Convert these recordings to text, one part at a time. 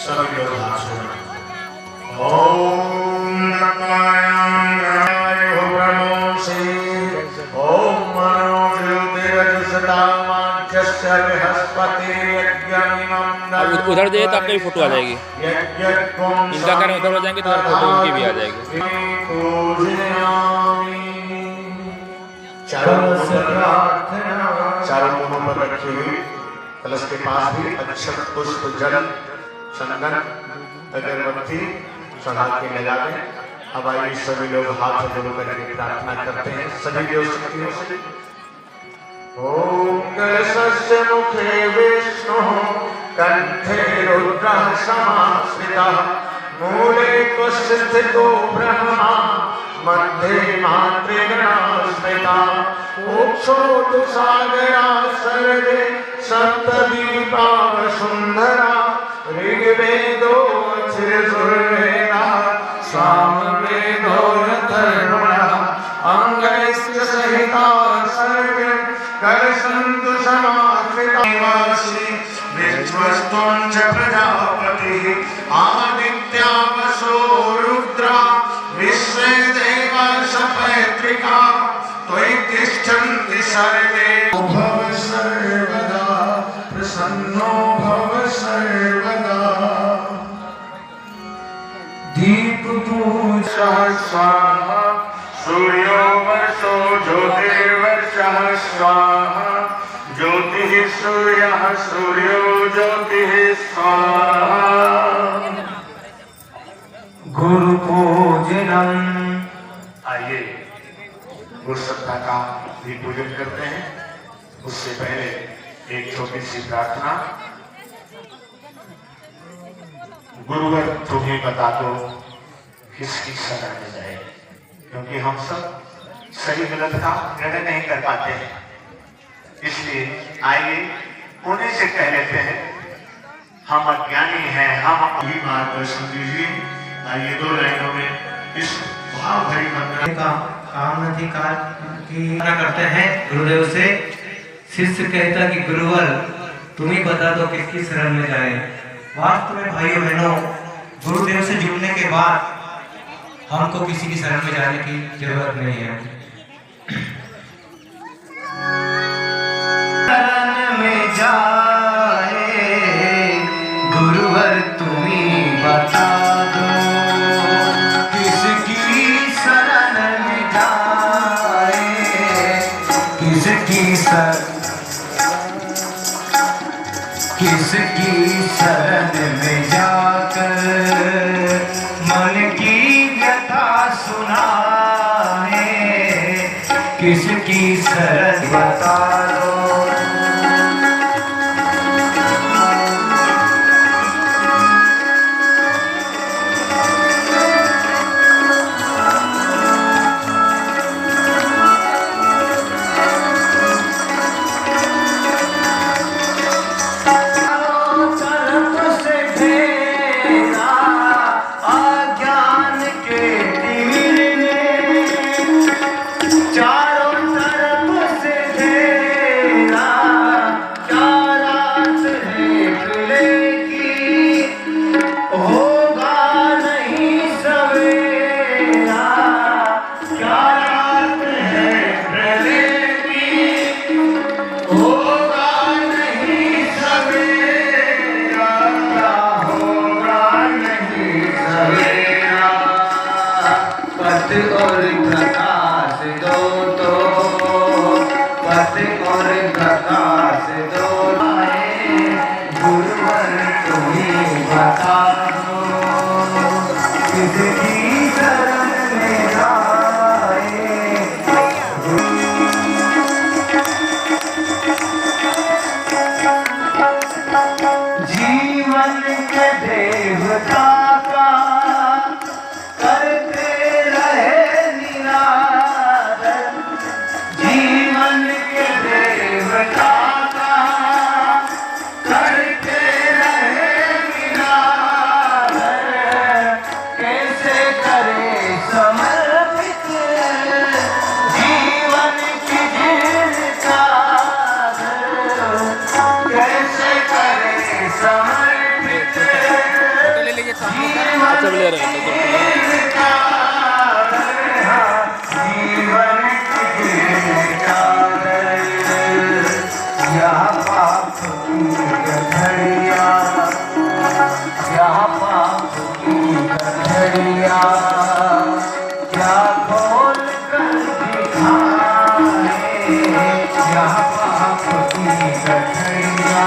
सभी लोग हाथ जोड़ें। ओम नमः ब्रह्मोषि ओम अब उधर जाइए तो आपका भी फोटो आ जाएगी। इनका कारण उधर हो जाएंगे तो उधर फोटो उनकी भी आ जाएगी। चारों मुंहों पर रखी हुई कलश के पास भी अक्षत पुष्प जल चंदन अगरबत्ती चढ़ा के ले जाते हैं। अब आइए सभी लोग हाथ जोड़ करके प्रार्थना करते हैं सभी देव शक्तियों से। ओम कलशस्य मुखे विष्णु कंठे रुद्रः समाश्रितः मूले स्थितो ब्रह्मा मध्ये मातृगणा स्मृता मोक्षोऽतु सागरा सर्वे सप्तद्वीपा सुंदरा ऋग्वेदो अथर्ववेदः सामवेदो अथर्वणः अंगैश्च सहिता सर्वे कलशन्तु समाश्रितावासि विश्वस्त्वं च प्रजापतिः आदित्या वसो रुद्रा विश्वे देवा सपैत्रिका त्वयि तिष्ठन्ति सर्वे भव सर्वदा प्रसन्नो भव सर्वदा। दीपपूजा स्वाहा सूर्यो वर्षो ज्योतिर्वर्षः स्वाहा ज्योतिः सूर्यः सूर्यो ज्योतिः स्वाहा। गुरु पूजनम। आइए गुरु सत्ता का भी पूजन करते हैं। उससे पहले एक छोटी सी प्रार्थना। गुरुवर तुम्हें बता दो किसकी शरण में जाए, क्योंकि हम सब सही गलत का निर्णय नहीं कर पाते हैं। इसलिए आइए उन्हीं से कह लेते हैं हम अज्ञानी हैं, हम अभी मार्गदर्शन दीजिए। आइए दो लाइनों में इस भाव भरी वंदना का काम अधिकार की करते हैं गुरुदेव से। शिष्य कहता कि गुरुवर तुम ही बता दो किसकी शरण में जाए। वास्तव में भाइयों बहनों, गुरुदेव से जुड़ने के बाद हमको किसी की शरण में जाने की जरूरत नहीं है। शरण में जाए गुरुवर तुम ही बता दो किसकी शरण में जाए, किसकी शरण में जाकर मन की व्यथा सुनाए, किसकी शरण बता दो। सब ले रहे हैं जीवन यहाँ पाप की गठरिया, यहाँ पाप की गठरिया क्या खोल कर दिखाए, यहाँ पाप की गठरिया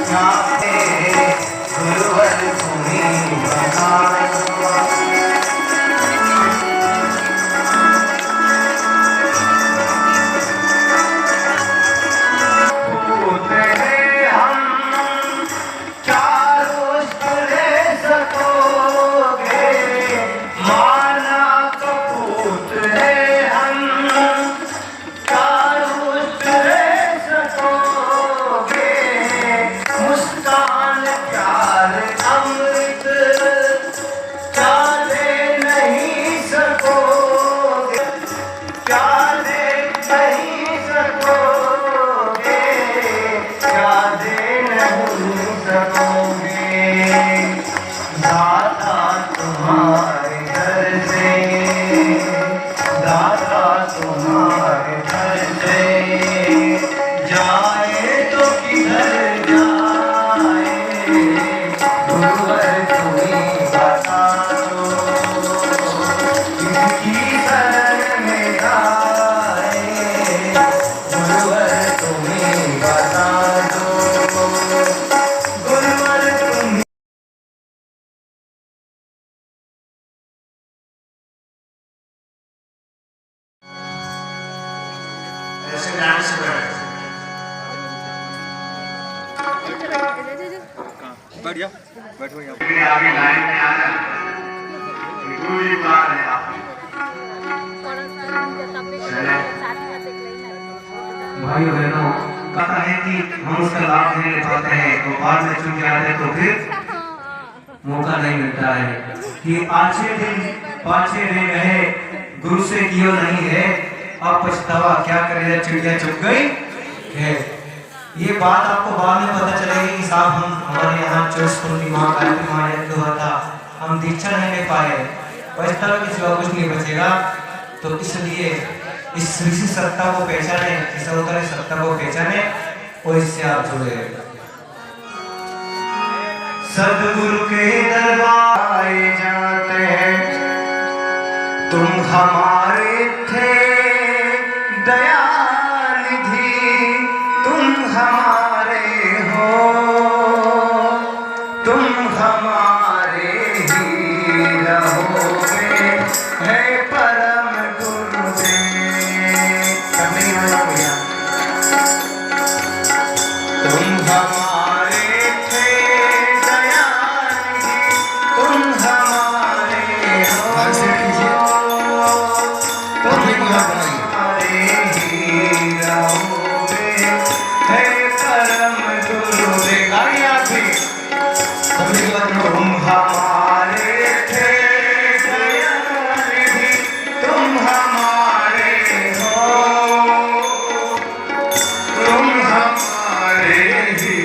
क्या गुरुवर तुम्हें बनाए। ऐसे ध्यान से बैठे। बैठ जाओ, बैठो यहाँ। आगे लाइन में आ रहा है, गुरु जी बुला रहे हैं आप। भाइयों बहनों, कहा है कि हम उसका लाभ नहीं ले पाते हैं तो बाद में चुन जाते हैं तो फिर मौका नहीं मिलता है कि पाँचे दिन रहे गुरु से कियो नहीं है, अब पछतावा क्या करे, चिड़िया चुप गई है। ये बात आपको बाद में पता चलेगी कि साहब हम हमारे यहाँ 24 पूर्णिमा गायत्री माँ यज्ञ हुआ था, हम दीक्षा नहीं ले पाए, पछतावा के सिवा कुछ नहीं बचेगा। तो इसलिए इस ऋषि सत्ता को पहचाने, इस अवतारी सत्ता को पहचाने और इससे आप जुड़े। सदगुरु के दरबार आए जाते हैं, तुम हमारे थे दयानिधि, तुम हमारे हो, तुम हमारे ही रहोगे, है परम गुरुदेव। तुम हमारे थे दयानिधि, तुम हमारे हो, तुम हमारे थे दयानिधि, तुम हमारे हो, तुम हमारे ही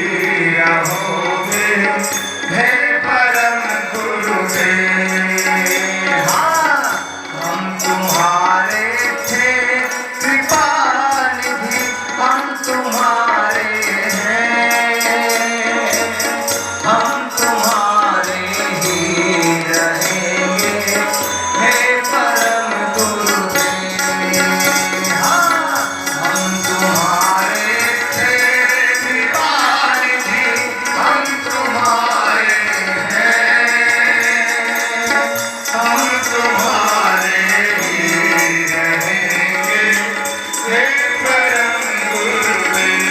रहोगे, हे परम गुरुदेव। हाँ, हम तुम्हारे थे कृपानिधि, हम तुम्हारे हैं, हम तुम्हारे ही रहेंगे, हे परम गुरुदेव। हाँ, हम तुम्हारे थे कृपानिधि, हम तुम्हारे हैं, हम तुम्हारे ही रहेंगे, हे परम गुरुदेव।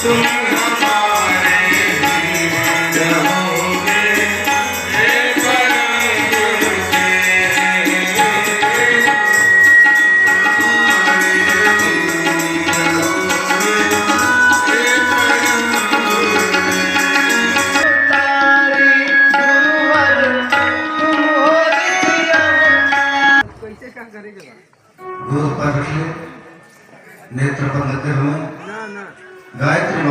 तुम हमारे रहोगे हे परम गुरु दूध पर रखिए, नेत्र पर लगे हुए गायत्री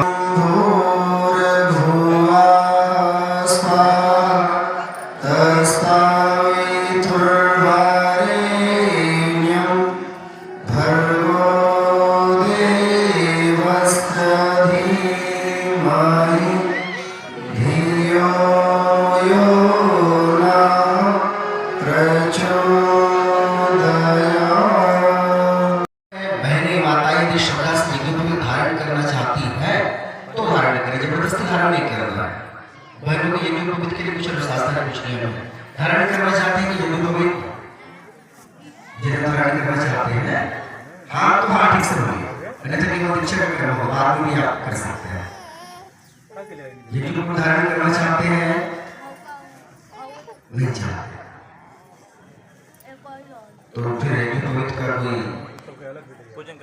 धारण करना चाहती है तो धारण करें, जबरदस्ती धारण नहीं करना है। बहनों के यज्ञ पवित्र के लिए कुछ शास्त्र है, कुछ नियम है। धारण करना चाहते हैं कि यज्ञ पवित्र जिन्हें धारण करना चाहते हैं हाँ तो हाँ ठीक से बोलिए, अन्यथा केवल इच्छा का कर्म होगा, बाद में भी आप कर सकते हैं। यज्ञ को धारण करना चाहते हैं नहीं चाहते तो फिर यज्ञ पवित्र का कोई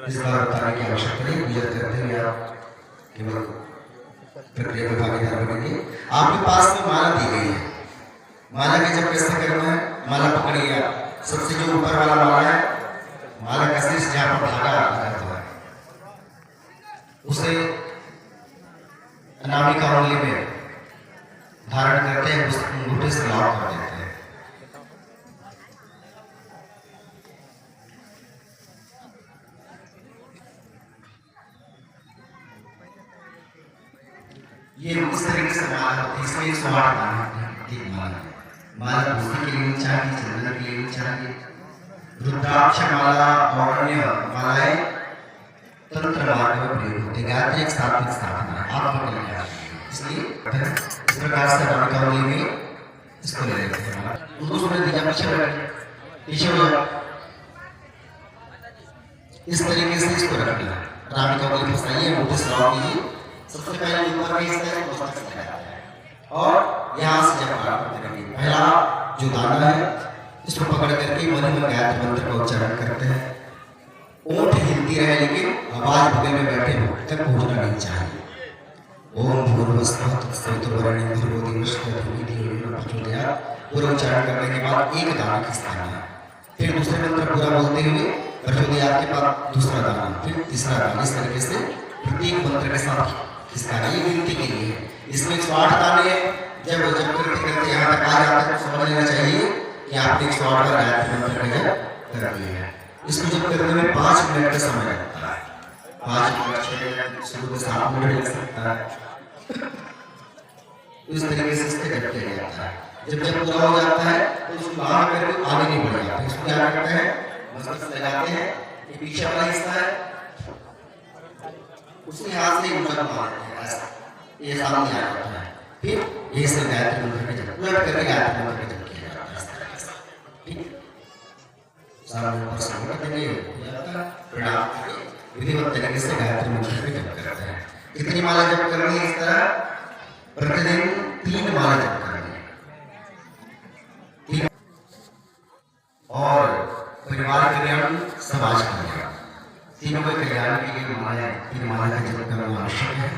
इस बार बताने की आवश्यकता नहीं, पूजा करते हुए आप केवल प्रक्रिया में भागीदार बनेंगे। आपके पास में माला दी गई है, माला के जब कैसे करना है, माला पकड़िए, सबसे जो ऊपर वाला माला है, माला का शीर्ष जहाँ पर धागा लगा है उसे अनामिका उंगली में धारण करते हैं, उस अंगूठे से लॉक कर देते हैं। ये इस तरीके से माला होती है, इसमें 108 माला माला भक्ति के लिए नहीं चाहिए, चंदन के लिए नहीं चाहिए। रुद्राक्ष माला और अन्य मालाएं तंत्र मार्ग में प्रयोग होती है। गायत्री एक सात्विक साधना है, आप पकड़ लिया, इसलिए इस प्रकार से रामिका में इसको ले लेते हैं। उनको सुनने दीजिए, पीछे हो जाओ, इस तरीके से इसको रखना है। रामिका में फंसाइए, मुझे सलाह कीजिए। सबसे पहले ऊपर में इस तरह मस्तक से लगाते हैं और यहाँ से जब करते रहेंगे। पहला जो दाना है इसको पकड़ करके मन में गायत्री मंत्र का उच्चारण करते हैं। ओठ हिलती रहे लेकिन आवाज बगल में बैठे हो तक पहुंचना नहीं चाहिए। ओम भूर्भुवस्सुः तत्सवितुर्वरेण्यं भर्गो देवस्य धीमहि धियो यो नः प्रचोदयात्। पूरा उच्चारण करने के बाद एक दाना खिसकाना है, फिर दूसरे मंत्र पूरा बोलते हुए प्रचोदयात् के बाद दूसरा दाना, फिर तीसरा दाना। इस तरीके से प्रत्येक मंत्र के साथ इसका ये गिनती के लिए इसमें 108 दाने जब करते यहाँ तक आ जाता है तो समझ लेना चाहिए कि आपने 108 बार गायत्री मंत्र कर दिया है। इसको जब करने में 5 मिनट का समय लगता है, 5 मिनट 6 मिनट शुरू में 7 मिनट लग सकता है। इस तरीके से इसके जब किया जाता है। जब पूरा हो जाता है तो उसको बाहर करके आगे नहीं बढ़ जाता। इसको क्या करते हैं, मस्तक से लगाते हैं, ये पीछे वाला हिस्सा है उसके हाथ से ऊपर मारते हैं, ऐसा ये सामने आ जाता है। फिर ये से गायत्री मंत्र का जप उलट करके गायत्री मंत्र का जप किया जाता है। ठीक, सामने ऊपर से उलट देंगे, हो जाता है, प्रणाम करके विधिवत तरीके से गायत्री मंत्र का जप करते हैं। कितनी माला जप करनी है? इस तरह प्रतिदिन 3 माला जप करनी है। और परिवार कल्याण, समाज कल्याण, तीनों के कल्याण के लिए तीन माला का जप करना आवश्यक है।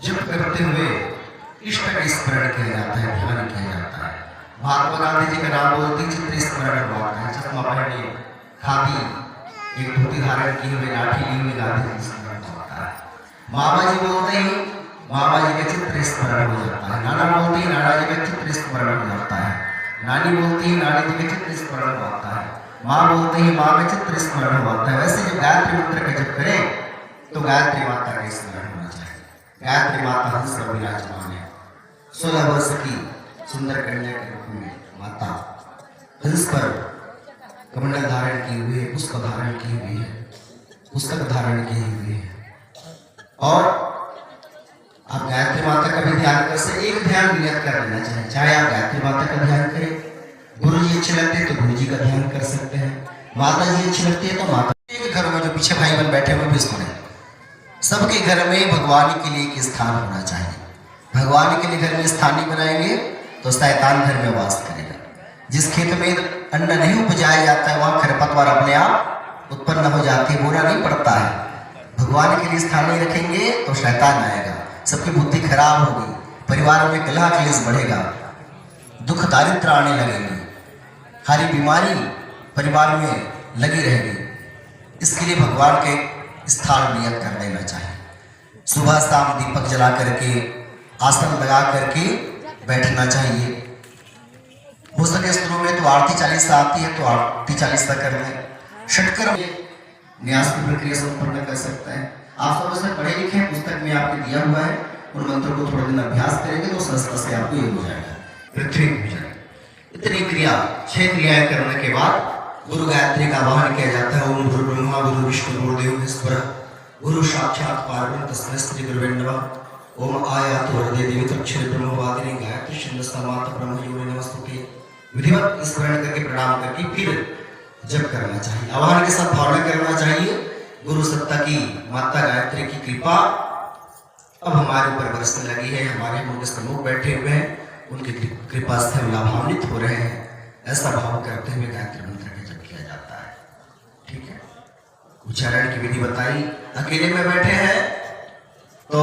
जप करते हुए इष्ट का स्मरण किया जाता है, ध्यान किया जाता है। महात्मा गांधी जी का नाम बोलते ही चित्र स्मरण हुआ है। चश्मा पहने, खादी, एक धोती धारण किए हुए, लाठी लिए हुए गांधी जी स्मरण होता है। मामा जी बोलते ही मामा जी का चित्र स्मरण हो जाता है। नाना बोलते ही नाना जी का चित्र स्मरण हो जाता है। नानी बोलते ही नानी जी का चित्र स्मरण होता है। माँ बोलते ही माँ का चित्र स्मरण होता है। वैसे जब गायत्री मंत्र का जप करें तो गायत्री माता का स्मरण होना चाहिए। गायत्री माता हंस पर विराजमान है, 16 वर्ष की सुंदर कन्या के रूप में माता हंस पर कमंडल धारण की हुई है, पुष्प धारण की हुई है, पुस्तक धारण की हुई है। और आप गायत्री माता का भी ध्यान कर सकते, एक ध्यान नियत कर लेना चाहिए। चाहे आप गायत्री माता का ध्यान करें, गुरु जी अच्छे लगते हैं तो गुरु जी का ध्यान कर सकते हैं, माता जी अच्छी लगती है तो माता। एक घर में जो पीछे भाई बहन बैठे हुए भी सुने, सबके घर में भगवान के लिए एक स्थान होना चाहिए। भगवान के लिए घर में स्थान नहीं बनाएंगे तो शैतान घर में वास करेगा। जिस खेत में अन्न नहीं उपजाया जाता है वहां खरपतवार अपने आप उत्पन्न हो जाती है, बोना नहीं पड़ता है। भगवान के लिए स्थान नहीं रखेंगे तो शैतान आएगा, सबकी बुद्धि खराब होगी, परिवार में कलह क्लेश बढ़ेगा, दुख दारिद्र आने लगेंगे, हरी बीमारी परिवार में लगी रहेगी। इसके लिए भगवान के स्थान नियत कर देना चाहिए। सुबह शाम दीपक जला करके आसन लगा करके बैठना चाहिए। हो सके शुरू में तो आरती 40 आती है तो आरती 40 तक कर लें। षटकर्म न्यास की प्रक्रिया संपन्न कर सकता है। आप सब से पढ़े लिखे हैं, पुस्तक में आपके दिया हुआ है, उन मंत्रों को थोड़ा दिन अभ्यास करेंगे तो संस्कृत से आपको ये हो जाएगा, पृथ्वी हो जाएगा। इतनी क्रिया 6 क्रियाएं करने के बाद गुरु गायत्री का आवाहन किया जाता है। ओम गुरु ब्रह्मा गुरु विष्णु गुरुदेव महेश्वर गुरु साक्षात पारब्रह्म तस्मै श्री गुरुवे नमः। ओम आयातु वरदे देवी तक्षरे ब्रह्मवादिनी गायत्री छंदसामात ब्रह्म योनि नमस्तुते। विधिवत स्मरण करके प्रणाम करके फिर जप करना चाहिए। आवाहन के साथ भावना करना चाहिए, गुरु सत्ता की माता गायत्री की कृपा अब हमारे ऊपर बरसने लगी है। हमारे हम उनके सम्मुख बैठे हुए हैं, उनकी कृपा से हम लाभान्वित हो रहे हैं। ऐसा भाव करते हुए गायत्री मंत्र का जप किया जाता है। ठीक है, उच्चारण की विधि बताई। अकेले में बैठे हैं तो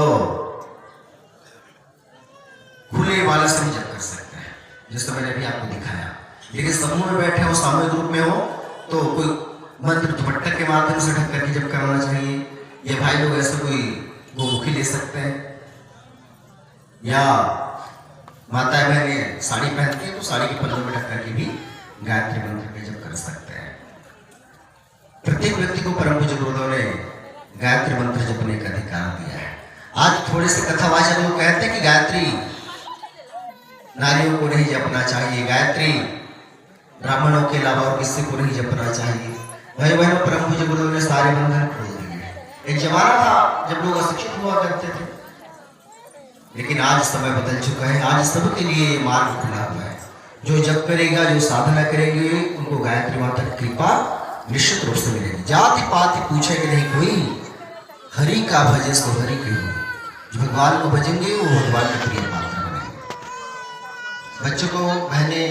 खुले वाले से भी जप कर सकते हैं, जैसे मैंने अभी आपको दिखाया। लेकिन समूह में बैठे हो, सामूहिक रूप में हो तो कोई मंत्र दुपट्टा के माध्यम से ढक करके जप करना चाहिए। ये भाई लोग ऐसे कोई गोमुखी ले सकते हैं, या माता बहनें साड़ी पहनती है तो साड़ी के पल्लू में ढक करके भी गायत्री मंत्र का जप कर सकते हैं। प्रत्येक व्यक्ति को परम पूज्य गुरुदेव ने गायत्री मंत्र जपने का अधिकार दिया है। आज थोड़े से कथावाचक लोग कहते हैं कि गायत्री नारियों को नहीं जपना चाहिए, गायत्री ब्राह्मणों के अलावा और किसी को नहीं जपना चाहिए। भाई बहनों, परम पूज्य गुरुदेव ने सारे बंधन खोल दिए। एक जमाना था जब लोग अशिक्षित हुआ करते थे, लेकिन आज समय बदल चुका है। आज सबके लिए मार्ग खुला हुआ है। जो जप करेगा, जो साधना करेंगे, उनको गायत्री माता की कृपा निश्चित रूप से मिलेगी। जाति पाति पूछेंगे नहीं कोई, हरि का भजे सो हरि के हो। जो भगवान को भजेंगे वो भगवान के प्रिय पात्र बनेंगे। बच्चों को बहने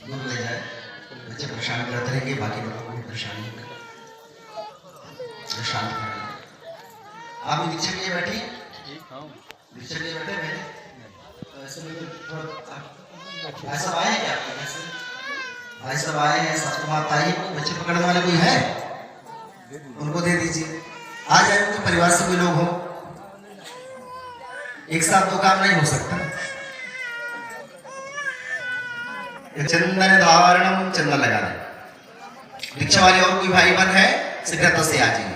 दूर ले जाए, बच्चे परेशान करते रहेंगे, बाकी लोगों को परेशान शांत करेंगे। आप दीक्षा के लिए बैठिए, दीक्षा के लिए बैठे बहने। तो ऐसे में भाई साहब आए हैं क्या आपके घर से? भाई साहब आए हैं, सासू माता आई है, बच्चे पकड़ने वाले कोई है? उनको दे दीजिए। आ जाए उनके परिवार से भी लोग हो, एक साथ दो काम नहीं हो सकता। चंदन धारणम, चंदन लगा दे। दीक्षा वाले और कोई भाई बहन है शीघ्रता से आ जाइए।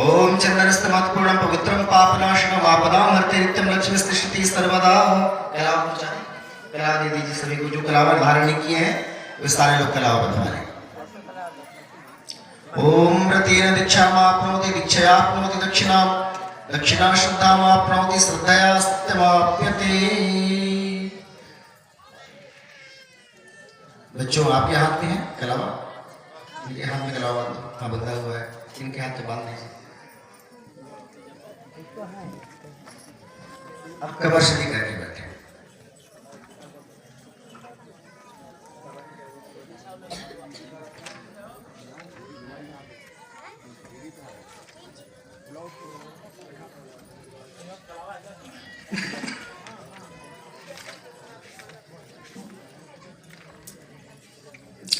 ओम चंदनस्तमत् पूर्णम पवित्रम पापनाशनम आपदाम हरते नित्यम लक्ष्मी स्थिति सर्वदा। कलाव पहुंचाए, कलाव दे दीजिए सभी को। जो कलावर धारण किए हैं वे सारे लोग कलाव बंधवा लें। ओम व्रतेन दीक्षामाप्नोति दीक्षयाप्नोति दक्षिणाम, दक्षिणा श्रद्धामाप्नोति श्रद्धया सत्यमाप्यते। बच्चों, आपके हाथ में है कलावा? इनके हाथ में कलावा हाँ बंधा हुआ है, इनके हाथ में बांध दीजिए। अब कमर सीधी करके बैठे।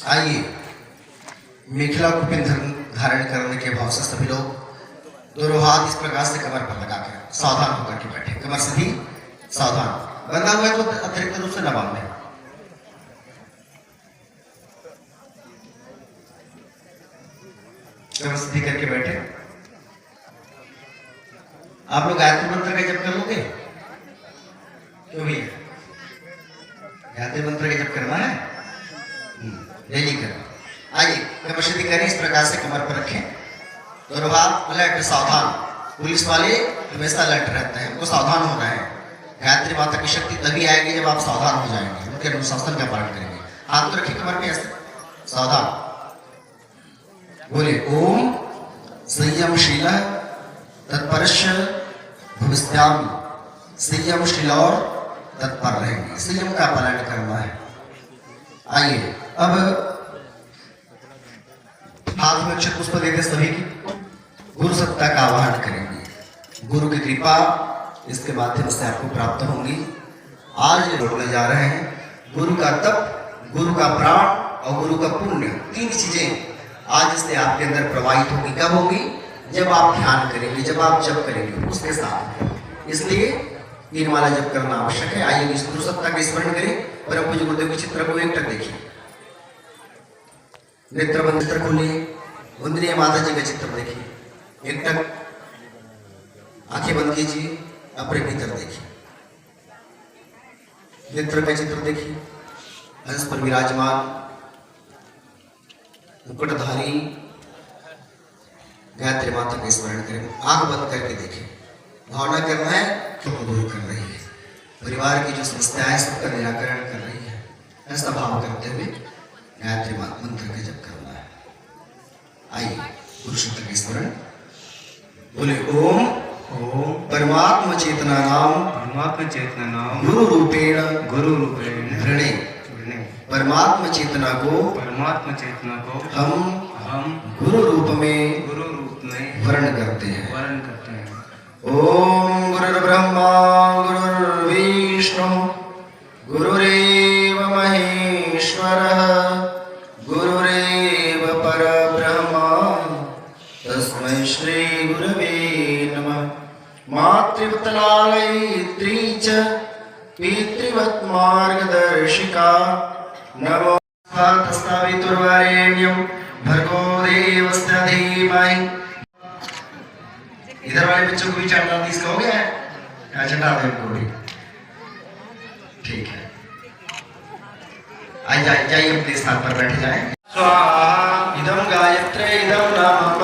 आइए, मेखला को पिन धारण करने के भाव से सभी लोग दोनों हाथ इस प्रकार से कमर पर लगा के सावधान होकर के बैठे। कमर सीधी, सावधान। बंधा हुआ है तो अतिरिक्त रूप से न बांधे। कमर सीधी करके बैठे। आप लोग गायत्री मंत्र का जप कर लोगे? क्यों भैया? गायत्री मंत्र का जप करना है, डेली करना। आइए, कमर सीधी करें, इस प्रकार से कमर पर रखें, दोनों हाथ अलर्ट, सावधान। पुलिस वाले हमेशा अलर्ट रहते हैं, उनको सावधान होना है। गायत्री माता की शक्ति तभी आएगी जब आप सावधान हो जाएंगे, उनके अनुशासन का पालन करेंगे। हाथ तो रखिए कमर पे ऐसे, सावधान। बोले ओम संयमशील तत्परस्य भविष्यामि, संयमशील और तत्पर रहेंगे। संयम का पालन करना है। आइए अब हाथ में अक्षत पुष्प देते सभी की गुरु सत्ता का आवाहन करेंगे। गुरु की कृपा इसके माध्यम से आपको प्राप्त होंगी। आज जोड़ने जा रहे हैं गुरु का तप, गुरु का प्राण और गुरु का पुण्य, तीन चीजें आज से आपके अंदर प्रवाहित होगी। कब होगी? जब आप ध्यान करेंगे, जब आप जप करेंगे उसके साथ। इसलिए तीन माला जप करना आवश्यक है। आइए इस गुरु सत्ता का स्मरण करें। परम पूज्य गुरुदेव के चित्र को एकटक देखिए, नेत्र बंद चित्र खोलिए, वंदनीय माता जी का चित्र देखिए, एकटक आंखें बंद कीजिए, अपने भीतर देखिए, नेत्र का चित्र देखिए, हंस पर विराजमान मुकुटधारी गायत्री माता का स्मरण करें। आंख बंद करके देखें, भावना करना है तो दूर कर रही है, परिवार की जो समस्याएं है सबका निराकरण कर रही है, ऐसा भाव करते हुए गायत्री मंत्र का जप करना है। आइए गुरु शब्द का स्मरण बोले। ओम ओम परमात्म चेतना नाम, परमात्मा चेतना नाम गुरु रूपेण वृणे, परमात्म चेतना को, परमात्मा चेतना को हम गुरु रूप में वर्ण करते हैं। ओम गुरुर्ब्रह्मा गुरुर्विष्णु गुरुरेव महेश्वरः गुरुरेव परब्रह्म तस्मै श्री गुरवे नमः। मातृवत्लालयित्री च पितृवत् मार्गदर्शिका नमो स्थावितुर्वरेण्यं भर्गो देवस्य धीमहि। इधर वाले बच्चों को भी चढ़ना इसका हो गया है, चढ़ा दो इनको भी, ठीक है। आइए जाइए अपने स्थान पर बैठ जाएं। स्वाहा इदं गायत्रे इदं नाम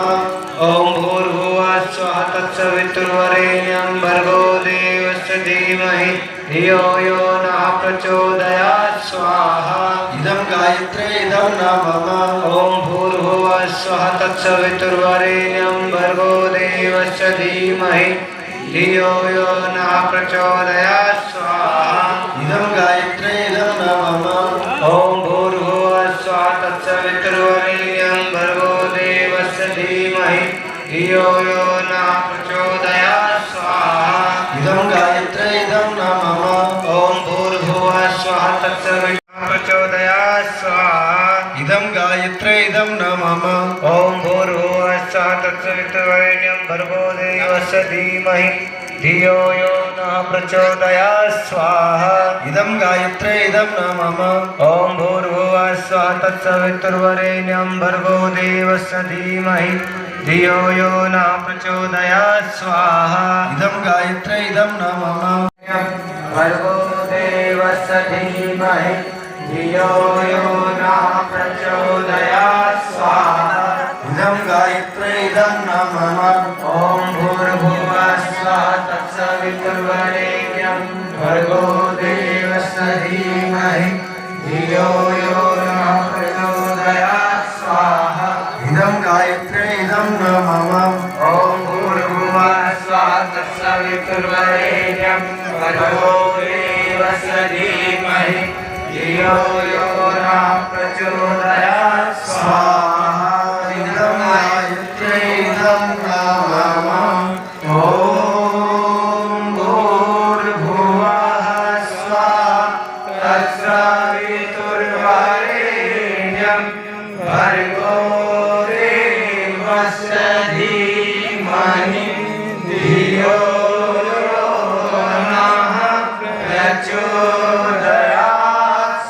ओम भूर्भुवः स्वः तत्सवितुर्वरेण्यं भर्गो देवस्य धीमहि धियो यो नः प्रचोदयात्। स्वाहा इदं गायत्रे इदं नाम ओम भूर्भुवः स्वः तत्सवितुर्वरेण्यं भर्गो देवस्य धीमहि धियो यो नः प्रचोदयात्। स्वाहा इदं गायत्रे इदं नाम ओम भूर्भुवः स्वः तत्सवितुर्वरेण्यं भर्गो देवस्य धीमहि धियो यो नः प्रचोदयात्। स्वाहा इदं गायत्रे इदं नाम ओम भूर्भुवः स्वः तत्सवितुर्वरेण्यं प्रचोदयात्। स्वाहा इदं गायत्रे इदं नाम ओम भूर्भुवः स्वः तत्सवितुर्वरेण्यं भर्गो देवस्य धीमहि धियो यो नः प्रचोदयात्। स्वाहा इदं गायत्रे इदं नाम ओम भूर्भुवः स्वः तत्सवितुर्वरेण्यं भर्गो देवस्य धीमहि धियो यो नः प्रचोदयात्। स्वाहा इदं गायत्रे इदं नाम भर्गो देवस्य धीमहि धियो यो नः प्रचोदयात्। स्वाहा इदं गायत्रे इदं नाम ओम भूर्भुवः स्वः तत्सवितुर्वरेण्यं भर्गो देवस्य धीमहि धियो यो नः प्रचोदयात्। स्वाहा इदं गायत्रे इदं नाम ओम भूर्भुवः स्वः तत्सवितुर्वरेण्यं भर्गो देवस्य धीमहि धियो यो नः प्रचोदयात्। स्वाहा इदं गायत्रे इदं नाम ओम भूर्भुवः स्वः तत्सवितुर्वरेण्यं भर्गो देवस्य धीमहि धियो यो नः प्रचोदयात्।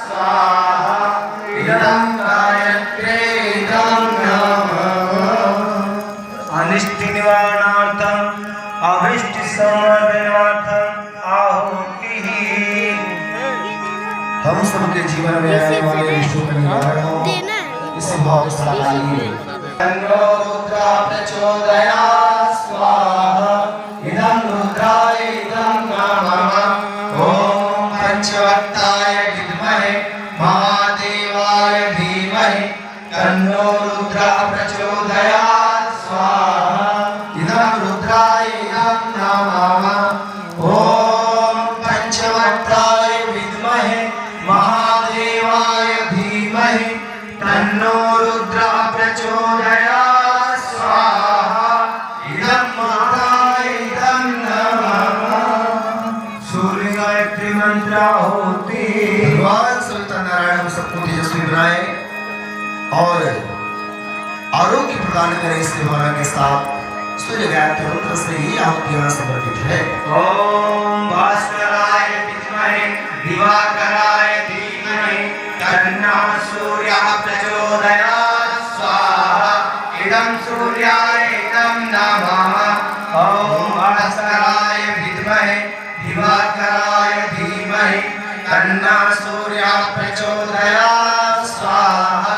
स्वाहा इदं गायत्रे इदं नाम अनिष्ट निवारणार्थम अभिष्ट समर्पणार्थम आहुतिः। हम सबके जीवन में आने वाले विषयों का निवारण हो, इस भाव से लगाइए। तन्नो रुद्रा प्रचोदयात्। स्वाहा इदं रुद्राय इदं नाम ओम पंचवक्ताय विद्महे महादेवाय धीमहि तन्नो रुद्रः प्रचोदयात्। स्वाहा इदं रुद्राय श्रवण करें इसके भावना के साथ सूर्य गायत्री मंत्र से ही आहुतियां समर्पित है। ओम भास्कराय विद्महे दिवाकराय धीमहि तन्नः सूर्यः प्रचोदयात् स्वाहा इदं सूर्याय इदं नमः। ओम भास्कराय विद्महे दिवाकराय धीमहि तन्नः सूर्यः प्रचोदयात् स्वाहा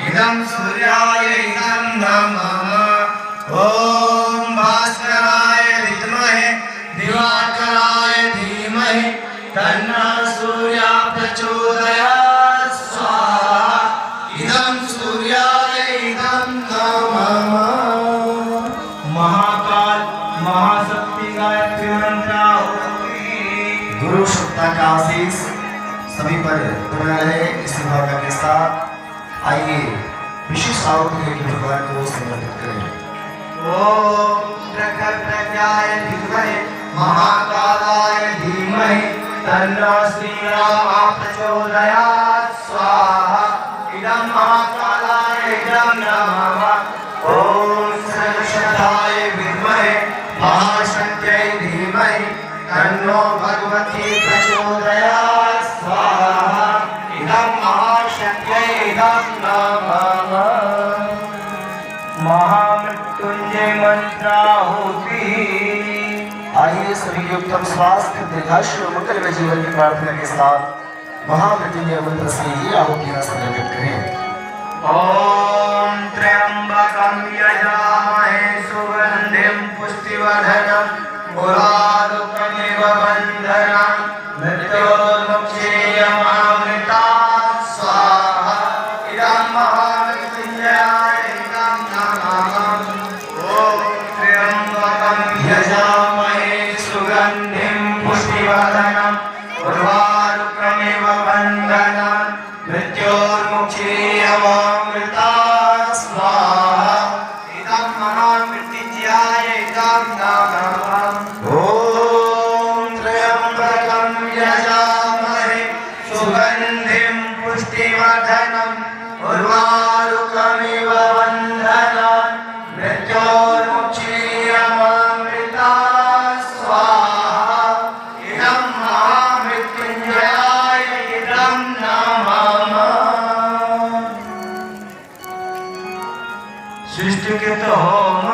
इदं सूर्याय इदं नमः। ओम भास्कराय विद्महे दिवाकराय धीमहि तन्नः सूर्यः प्रचोदयात् स्वाहा इदं सूर्याय इदं नमः। महाकाल महाशक्ति गायत्री मंत्र आहुति। गुरु सत्ता का आशीष सभी पर बना रहे इसी भावना के साथ आइए विशेष आहुति के भगवान को समर्पित करें। ओम प्रखर प्रज्ञाय विद्महे महाकालाय धीमहि तन्नः श्रीरामः प्रचोदयात् स्वाहा इदं महाकालाय इदं नमः। ओम सरस्वत्याय विद्महे महाशक्त्यै धीमहि तन्नो भगवती प्रचोदयात् स्वाहा इदं महाशक्त्यै इदं नमः। महामृत्युंजय मंत्राहुति। आइए सभी के उत्तम स्वास्थ्य दीर्घायु और मंगल में जीवन की प्रार्थना के साथ महामृत्युंजय मंत्र से ही आहुतियां समर्पित करें। ओम त्र्यंबकं यजामहे सुगंधिं पुष्टिवर्धनम् उर्वारुकमिव बन्धनम् मृत्योर्मुक्षेयमामृतात् स्वाहा इदं महामृत्युंजयाय इदं नमः। ओम त्र्यंबकं यजामहे सुगंधिं पुष्टिवर्धनम् उर्वारुकमिव बन्धनम् मृत्योर्मुक्षेयमामृतात् स्वाहा इदं महामृत्युंजयाय इदं नमः। ओम त्र्यंबकं यजामहे सुगंधिं पुष्टिवर्धनम् उर्वारुकमिव बन्धनम् मृत्योर्मुक्षेयमामृतात् स्वाहा इदं महामृत्युंजयाय इदं नमः। सृष्टिकृत होम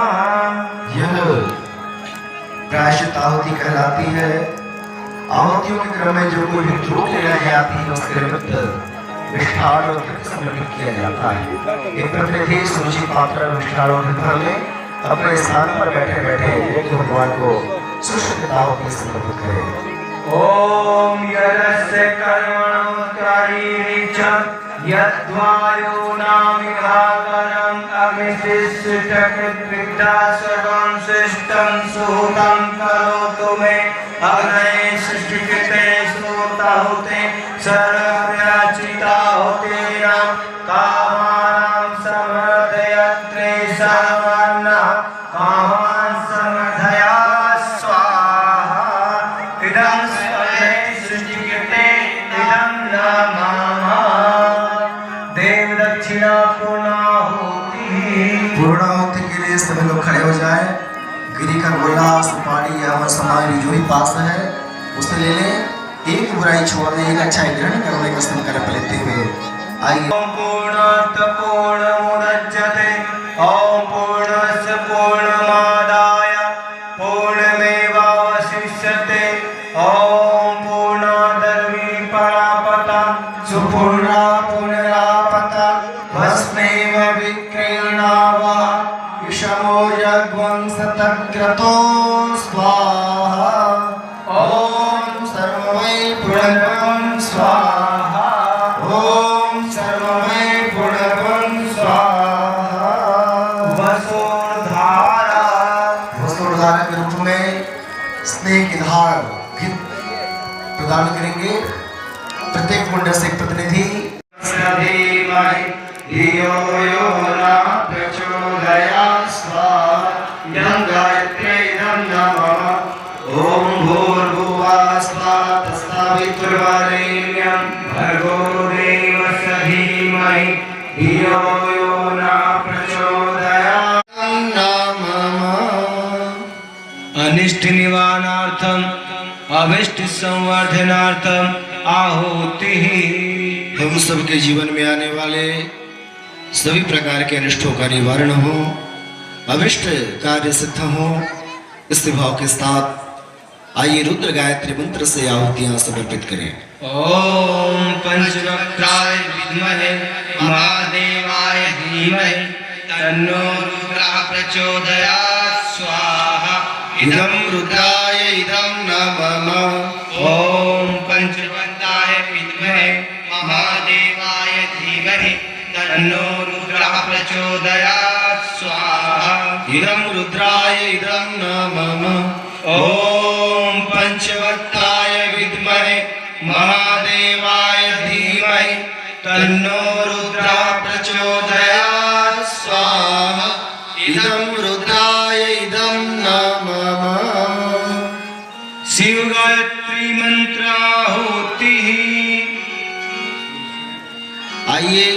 यह प्रायश्चित आहुति कहलाती है। आहुतियों के क्रम में जो कोई भी त्रुटि रह जाती है उसके निमित्त मिष्ठान और घृत समर्पित किया जाता है। एक प्रतिनिधि सुरुचि पात्र मिष्ठान और घृत में अपने स्थान पर बैठे बैठे एक भगवान को सुश्रुत आहुति समर्पित करें। ओम यदस्य कर्मणोत्तरीरि च यद्वायुनामिहाकरम् अग्निशिष्टकृद्विद्या सर्वं शिष्टं सुहृतं करोतु मे अग्नये सृष्टिकृते श्रोताहुते सर्वव्याचिताहुतेनां कामानां समर्दयत्रे सर्वान्नः कामान् समर्दयात् स्वाहा इदं सृष्टिकृते इदं नमः। देव दक्षिणा पूर्णाहुति। पूर्णाहुति के लिए सभी लोग खड़े हो जाएं। गिरी का गोला सुपारी या और सामग्री जो भी पास है उसे ले लें। एक बुराई छोड़ दें, एक अच्छाई ग्रहण करने का संकल्प लेते हुए आइए। ओम पूर्णात् पूर्णमुदच्यते ओम पूर्णस्य पूर्णमादाय पूर्णमेवावशिष्यते ओम पूर्णादर्वीपरापता सुपूर्णा पुनरापता भस्मेव विक्रीर्णावा विषमो यज्ञंसतग्रतो स्वाहा। ओम सर्वमय पुण्यं स्वाहा। ओम सर्वमय पुण्यं स्वाहा। वसुधारा वसुधारा के रूप में स्नेह की धार घृत प्रदान करेंगे। प्रत्येक मुंड से एक प्रतिनिधि धीमहि धियो यो न प्रचोदयात् स्वाहा इदं गायत्र्यै इदं नमः। ओम भूर्भुवः स्वः तत्सवितुर्वरेण्यं भर्गो देवस्य धीमहि धियो यो न प्रचोदयात्। अनिष्ट निवारणार्थम अभिष्ट संवर्धनार्थम आहुति। हम सबके जीवन में आने वाले सभी प्रकार के अनिष्टों का निवारण हो, अभिष्ट कार्य सिद्ध हो, इस भाव के साथ आइए रुद्र गायत्री मंत्र से आहुतियां समर्पित करें। ओम पंचवक्त्राय विद्महे महादेवाय धीमहि तन्नो रुद्रः प्रचोदयात् स्वाहा। इदं रुद्राय इदं नमः। ओम पंचवक्त्राय विद्महे महादेवाय धीमहि तन्नो रुद्रः प्रचोदयात् स्वाहा। इदं रुद्राय इदं नमः। ओम पंचवक्त्राय विद्महे महादेवाय धीमहि तन्नो रुद्रः प्रचोदयात् स्वाहा। इदं रुद्राय इदं नमः। शिव गायत्री मंत्राहुति। आइए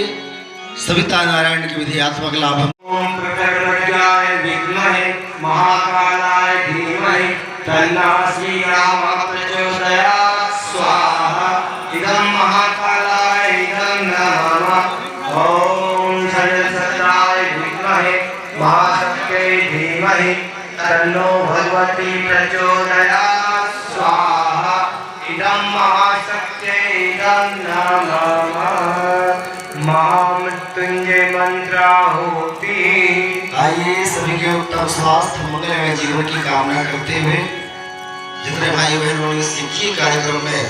सविता नारायण की विधियात्मक लाभ। ओम प्रकटवज्राय विद्महे महाकालाय धीमहि तन्नो श्रीरामः प्रचोदयात् स्वाहा। इदं महाकालाय इदं नमः। ओम सरस्वत्याय विद्महे महाशक्त्यै धीमहि तन्नो भगवती प्रचोदयात् स्वाहा। इदं महाशक्त्यै इदं नमः। महामृत्युंजय मंत्राहुति। आइए सभी के उत्तम स्वास्थ्य मंगलमय जीवन की कामना करते हुए जितने भाई बहनों ने सिखी कार्यक्रम में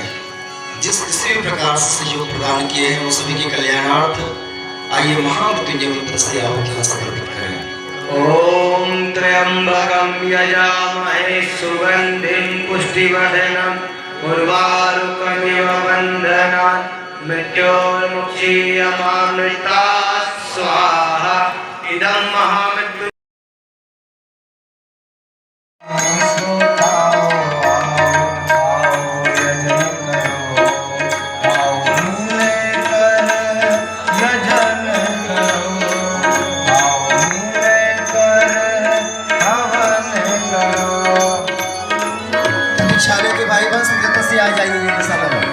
जिस किसी भी प्रकार से सहयोग प्रदान किए हैं उन सभी के कल्याणार्थ आइए महामृत्युंजय मंत्र से आहुतियां समर्पित करें। ओम त्र्यंबकं यजामहे सुगंधिं पुष्टिवर्धनम् उर्वारुकमिव बन्धनात् मृत्योर्मुक्षीयमामृतात् स्वाहा। इदं महामृत्यु दीक्षालय के भाई बहन संगत से आ जाइए ये साल में।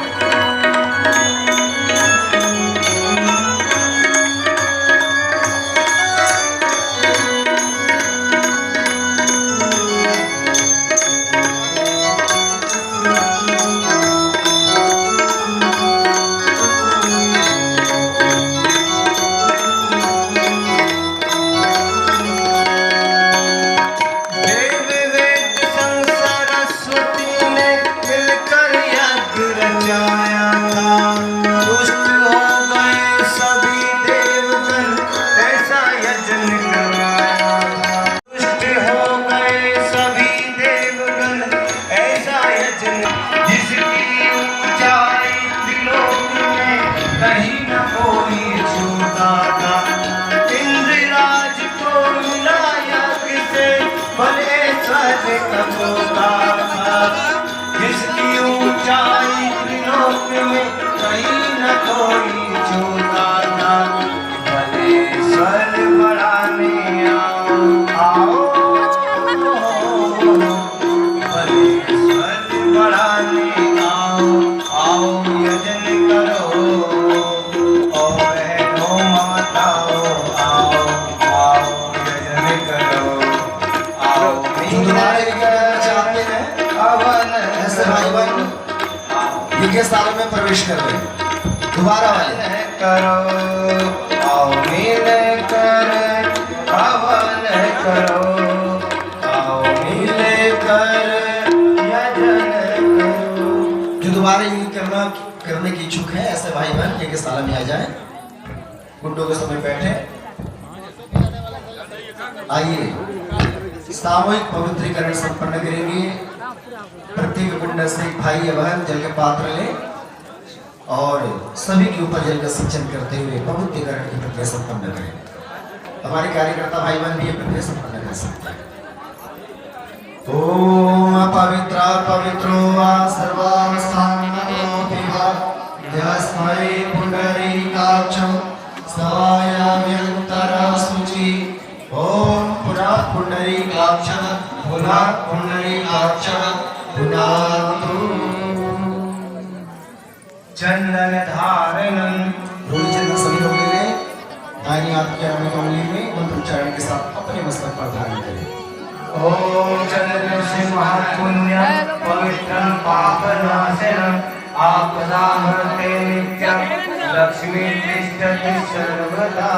जिसकी ऊंचाई त्रिलोक में कहीं न कोई छूता था। भले स्वर बढ़ाने आओ भले स्वर बढ़ाने आओ यजन करो ओ बहनों माताओ आओ यजन करो आओ चाहते हैं ऐसे भाई बहन ये साल में प्रवेश कर रहे हैं। दोबारा वाले करो आओ मिल कर हवन करो आओ मिल कर यजन करो। जो दोबारा ये करने की इच्छुक है ऐसे भाई बहन ये साल में आ जाए। गुड्डों के समय बैठे आइए सामूहिक पवित्रीकरण संपन्न करेंगे। प्रत्येक कुंड से एक भाई या बहन जल के पात्र ले और सभी के ऊपर जल का सिंचन करते हुए पवित्रीकरण की प्रक्रिया संपन्न करें। हमारे कार्यकर्ता भाई बहन भी ये प्रक्रिया संपन्न कर सकते हैं। ओम पवित्र पवित्रो वा सर्वावस्थानमनोऽपि वा यस्मै पुंडरीकाक्षं समायाम्यन्तरा शुचि। ओम पुनः पुंडरीकाक्षं कुंडलीकाक्षः पुनातु चंदन धारणम रोली चंदन सभी लोग ले लें। दाहिनी हाथ की आराम उंगली में मंत्रोच्चारण के साथ अपने मस्तक पर धारण करें। ओम चंद्र सिंह पुण्यम पवित्रम पापनाशनम आपदामहते नित्यम लक्ष्मी तिष्ठति सर्वदा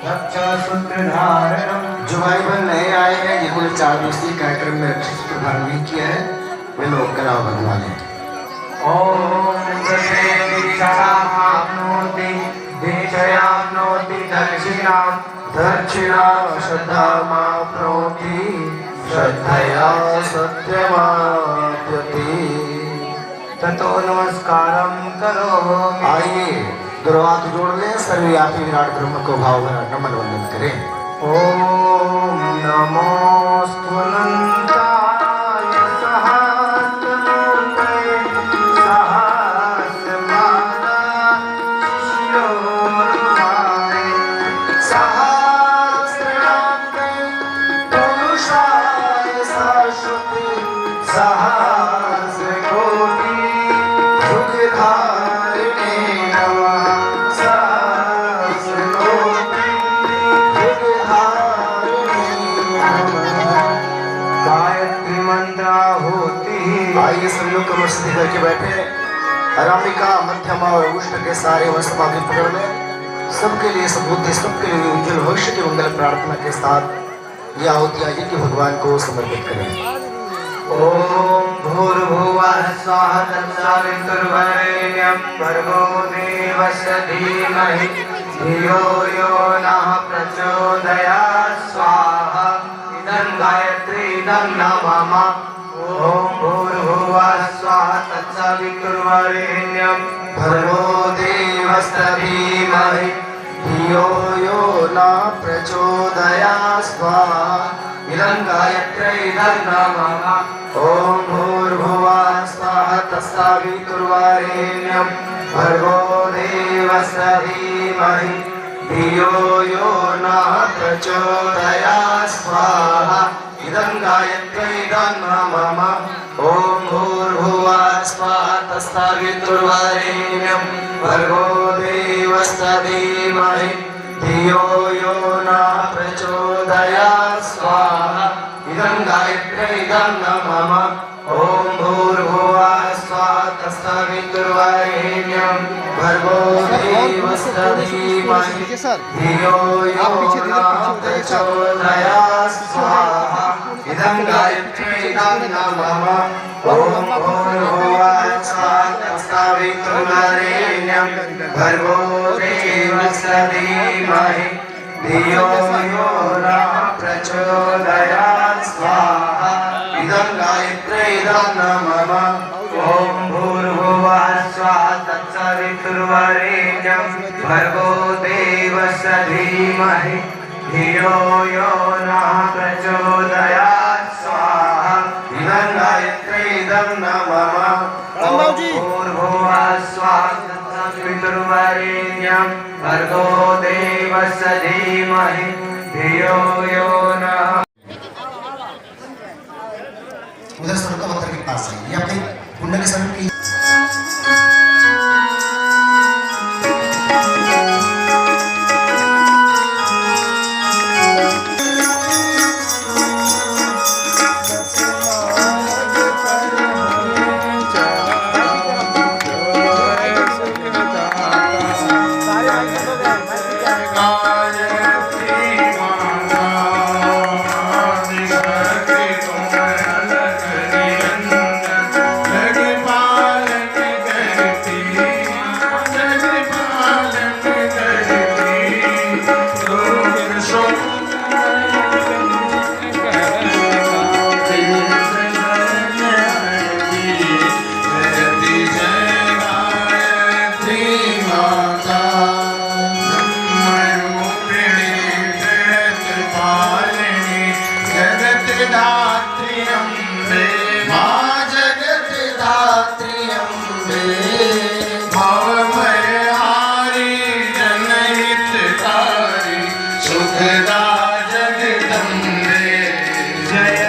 रक्षा सूत्र धारणम। जो भाई बहन नए आए हैं जिन्होंने 4 दिवसीय कार्यक्रम में रक्षा सूत्र धारण नहीं किया है वे लोग कलाव बंधवा लें। ओम दीक्षाप्नोति दीक्षयाप्नोति दक्षिणां दक्षिणां श्रद्धामाप्नोति श्रद्धया सत्यमाप्यति ततो नमस्कारं करोमि। आइए दोनों हाथ जोड़ लें। सर्वव्यापी विराट ब्रह्म को भाव भरा नमन वंदन करें। ओम नमोस्तु अनंताय सहस्रमूर्तये सहस्रपादाय सहस्रांते पुरुषाय शाश्वते सहस्रकोटि युगधारिणे नमः। सहस्रकोटि युगधारिणे नमः। गायत्री मंत्राहुति। आइए सभी लोग कमर सीधी करके बैठे। अरामिका मध्यमा और उष्ण के सारे वस्त्र के पकड़ में सबके लिए सद्बुद्धि सबके लिए उज्जवल भविष्य की मंगल प्रार्थना के साथ यह आहुति आइए कि भगवान को समर्पित करें। ओम भूर्भुवः स्वः तत्सवितुर्वरेण्यं भर्गो देवस्य धीमहि धियो यो नः प्रचोदयात् स्वाहा इदं गायत्री इदं नमः। ओम भूर्भुवः स्वः तत्सवितुर्वरेण्यं भर्गो देवस्य धीमहि धियो यो नः प्रचोदयात् स्वाहा इदं गायत्री इदं नमः। ओम भूर्भुवः स्वः तत्सवितुर्वरेण्यं भर्गो देवस्य धीमहि धियो यो नः प्रचोदयात् स्वाहा इदं गायत्री इदं नमः। ओम भूर्भुवः स्वः तत्सवितुर्वरेण्यं भर्गो देवस्य धीमहि धियो यो नः प्रचोदयात् स्वाहा इदं गायत्री इदं नमः। ओम भूर्भुवः स्वः तत्सवितुर्वरेण्यं भर्गो देवस्य धीमहि धियो यो नः प्रचोदयात् स्वाहा इदं गायत्री इदं नमः। ओम भूर्भुवः स्वः तत्सवितुर्वरेण्यं भर्गो देवस्य धीमहि धियो यो नः प्रचोदयात् स्वाहा इदं गायत्री इदं नमः। ओम भूर्भुवः स्वः तत्सवितुर्वरेण्यं भर्गो देवस्य धीमहि धियो यो नः प्रचोदयात् स्वाहा इदं गायत्री इदं नमः। ओम भूर्भुवः स्वः तत्सवितुर्वरेण्यं भर्गो देवस्य धीमहि धियो यो नः। उधर स्वर्ग मंत्र के पास आइए। अपने कुंडली स्वरूप की जय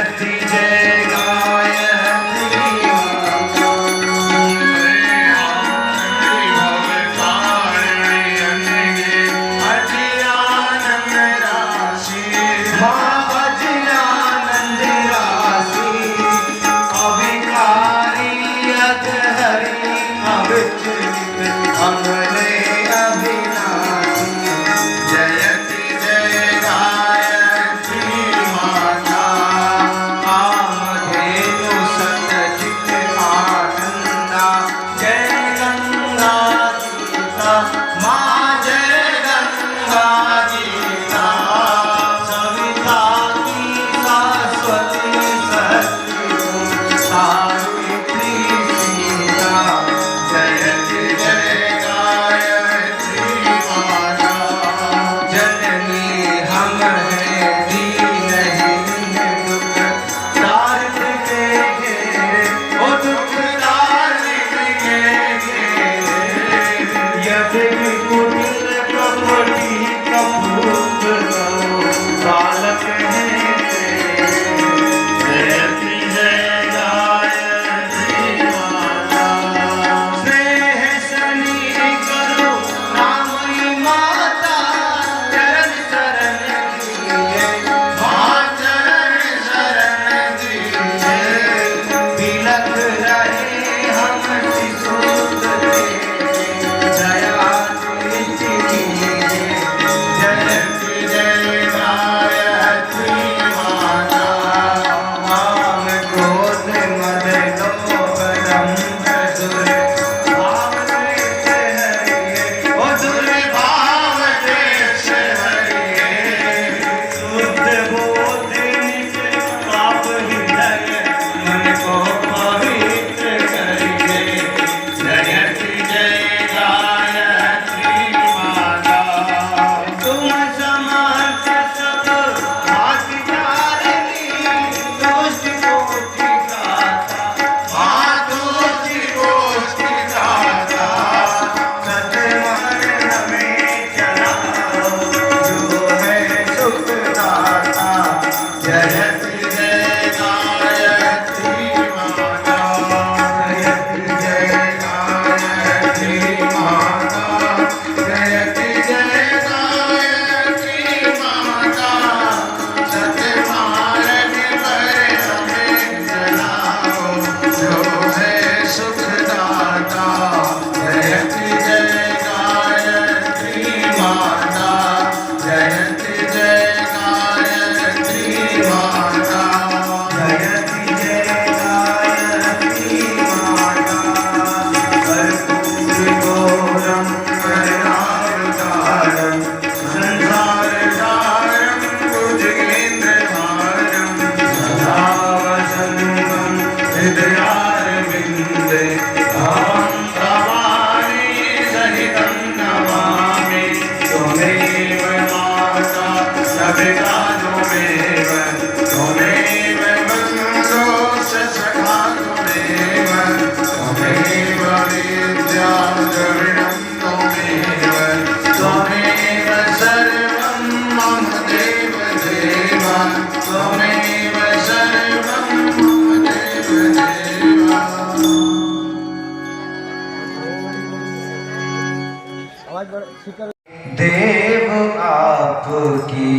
देव आपकी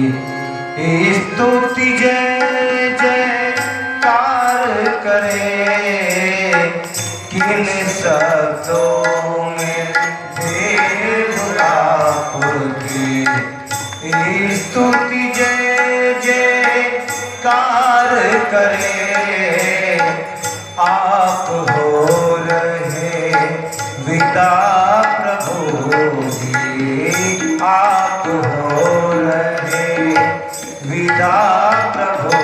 स्तुति जय जयकार करे, किन शब्दों में देव आपकी स्तुति जय जयकार करे। आप हो रहे विदा प्रभु जी, आप हो रहे विदा प्रभु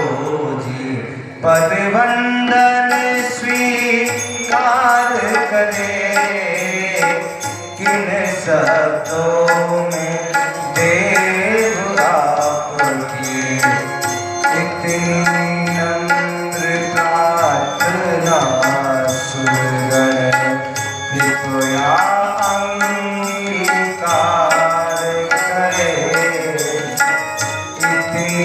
जी, पद वंदन स्वीकार करे, किन शब्दों में देव आपकी इतनी नम्र प्रार्थना सुनकर कृपया अंगीकार करे, इतनी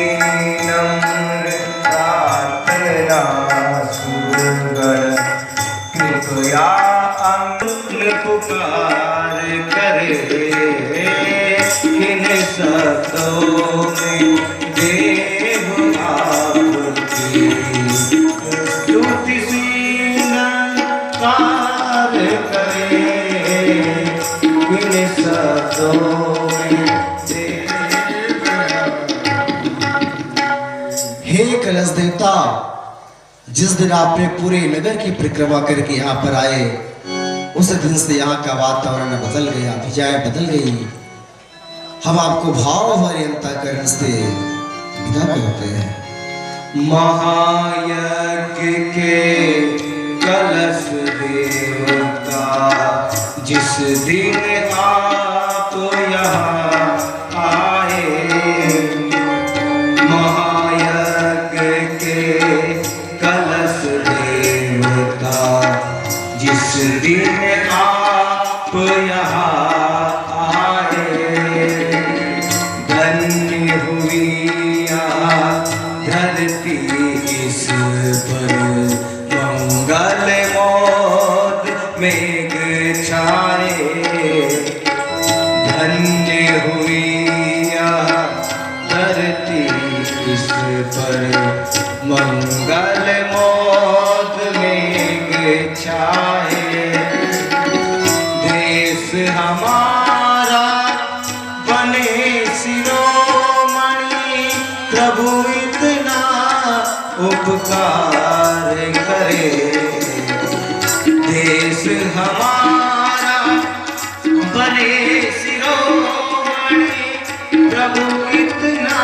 नम्र प्रार्थना सुनकर कृपया पुकार करे, किन शब्दों में देव आपकी स्तुति स्वीकार करे, किन शब्दों में देव। हे कलश देवता, जिस दिन आपने पूरे नगर की परिक्रमा करके यहाँ पर आए, उस दिन से यहाँ का वातावरण बदल गया, फिजाएं बदल गई। हम आपको भाव भरे अंतःकरण से विदा करते हैं। महायज्ञ के कलश देवता, जिस दिन आप यहाँ आए, महायज्ञ के कलश देवता, जिस दिन आप यहाँ आए, धन्य हुई धरती इस पर, मंगल मोद मेघ छाए, धन्य हुई धरती इस पर, मंगल मोद मेघ छाए। देश हमारा बने शिरोमणि, प्रभु इतना उपकार करे, देश हमारा बने शिरोमणि, प्रभु इतना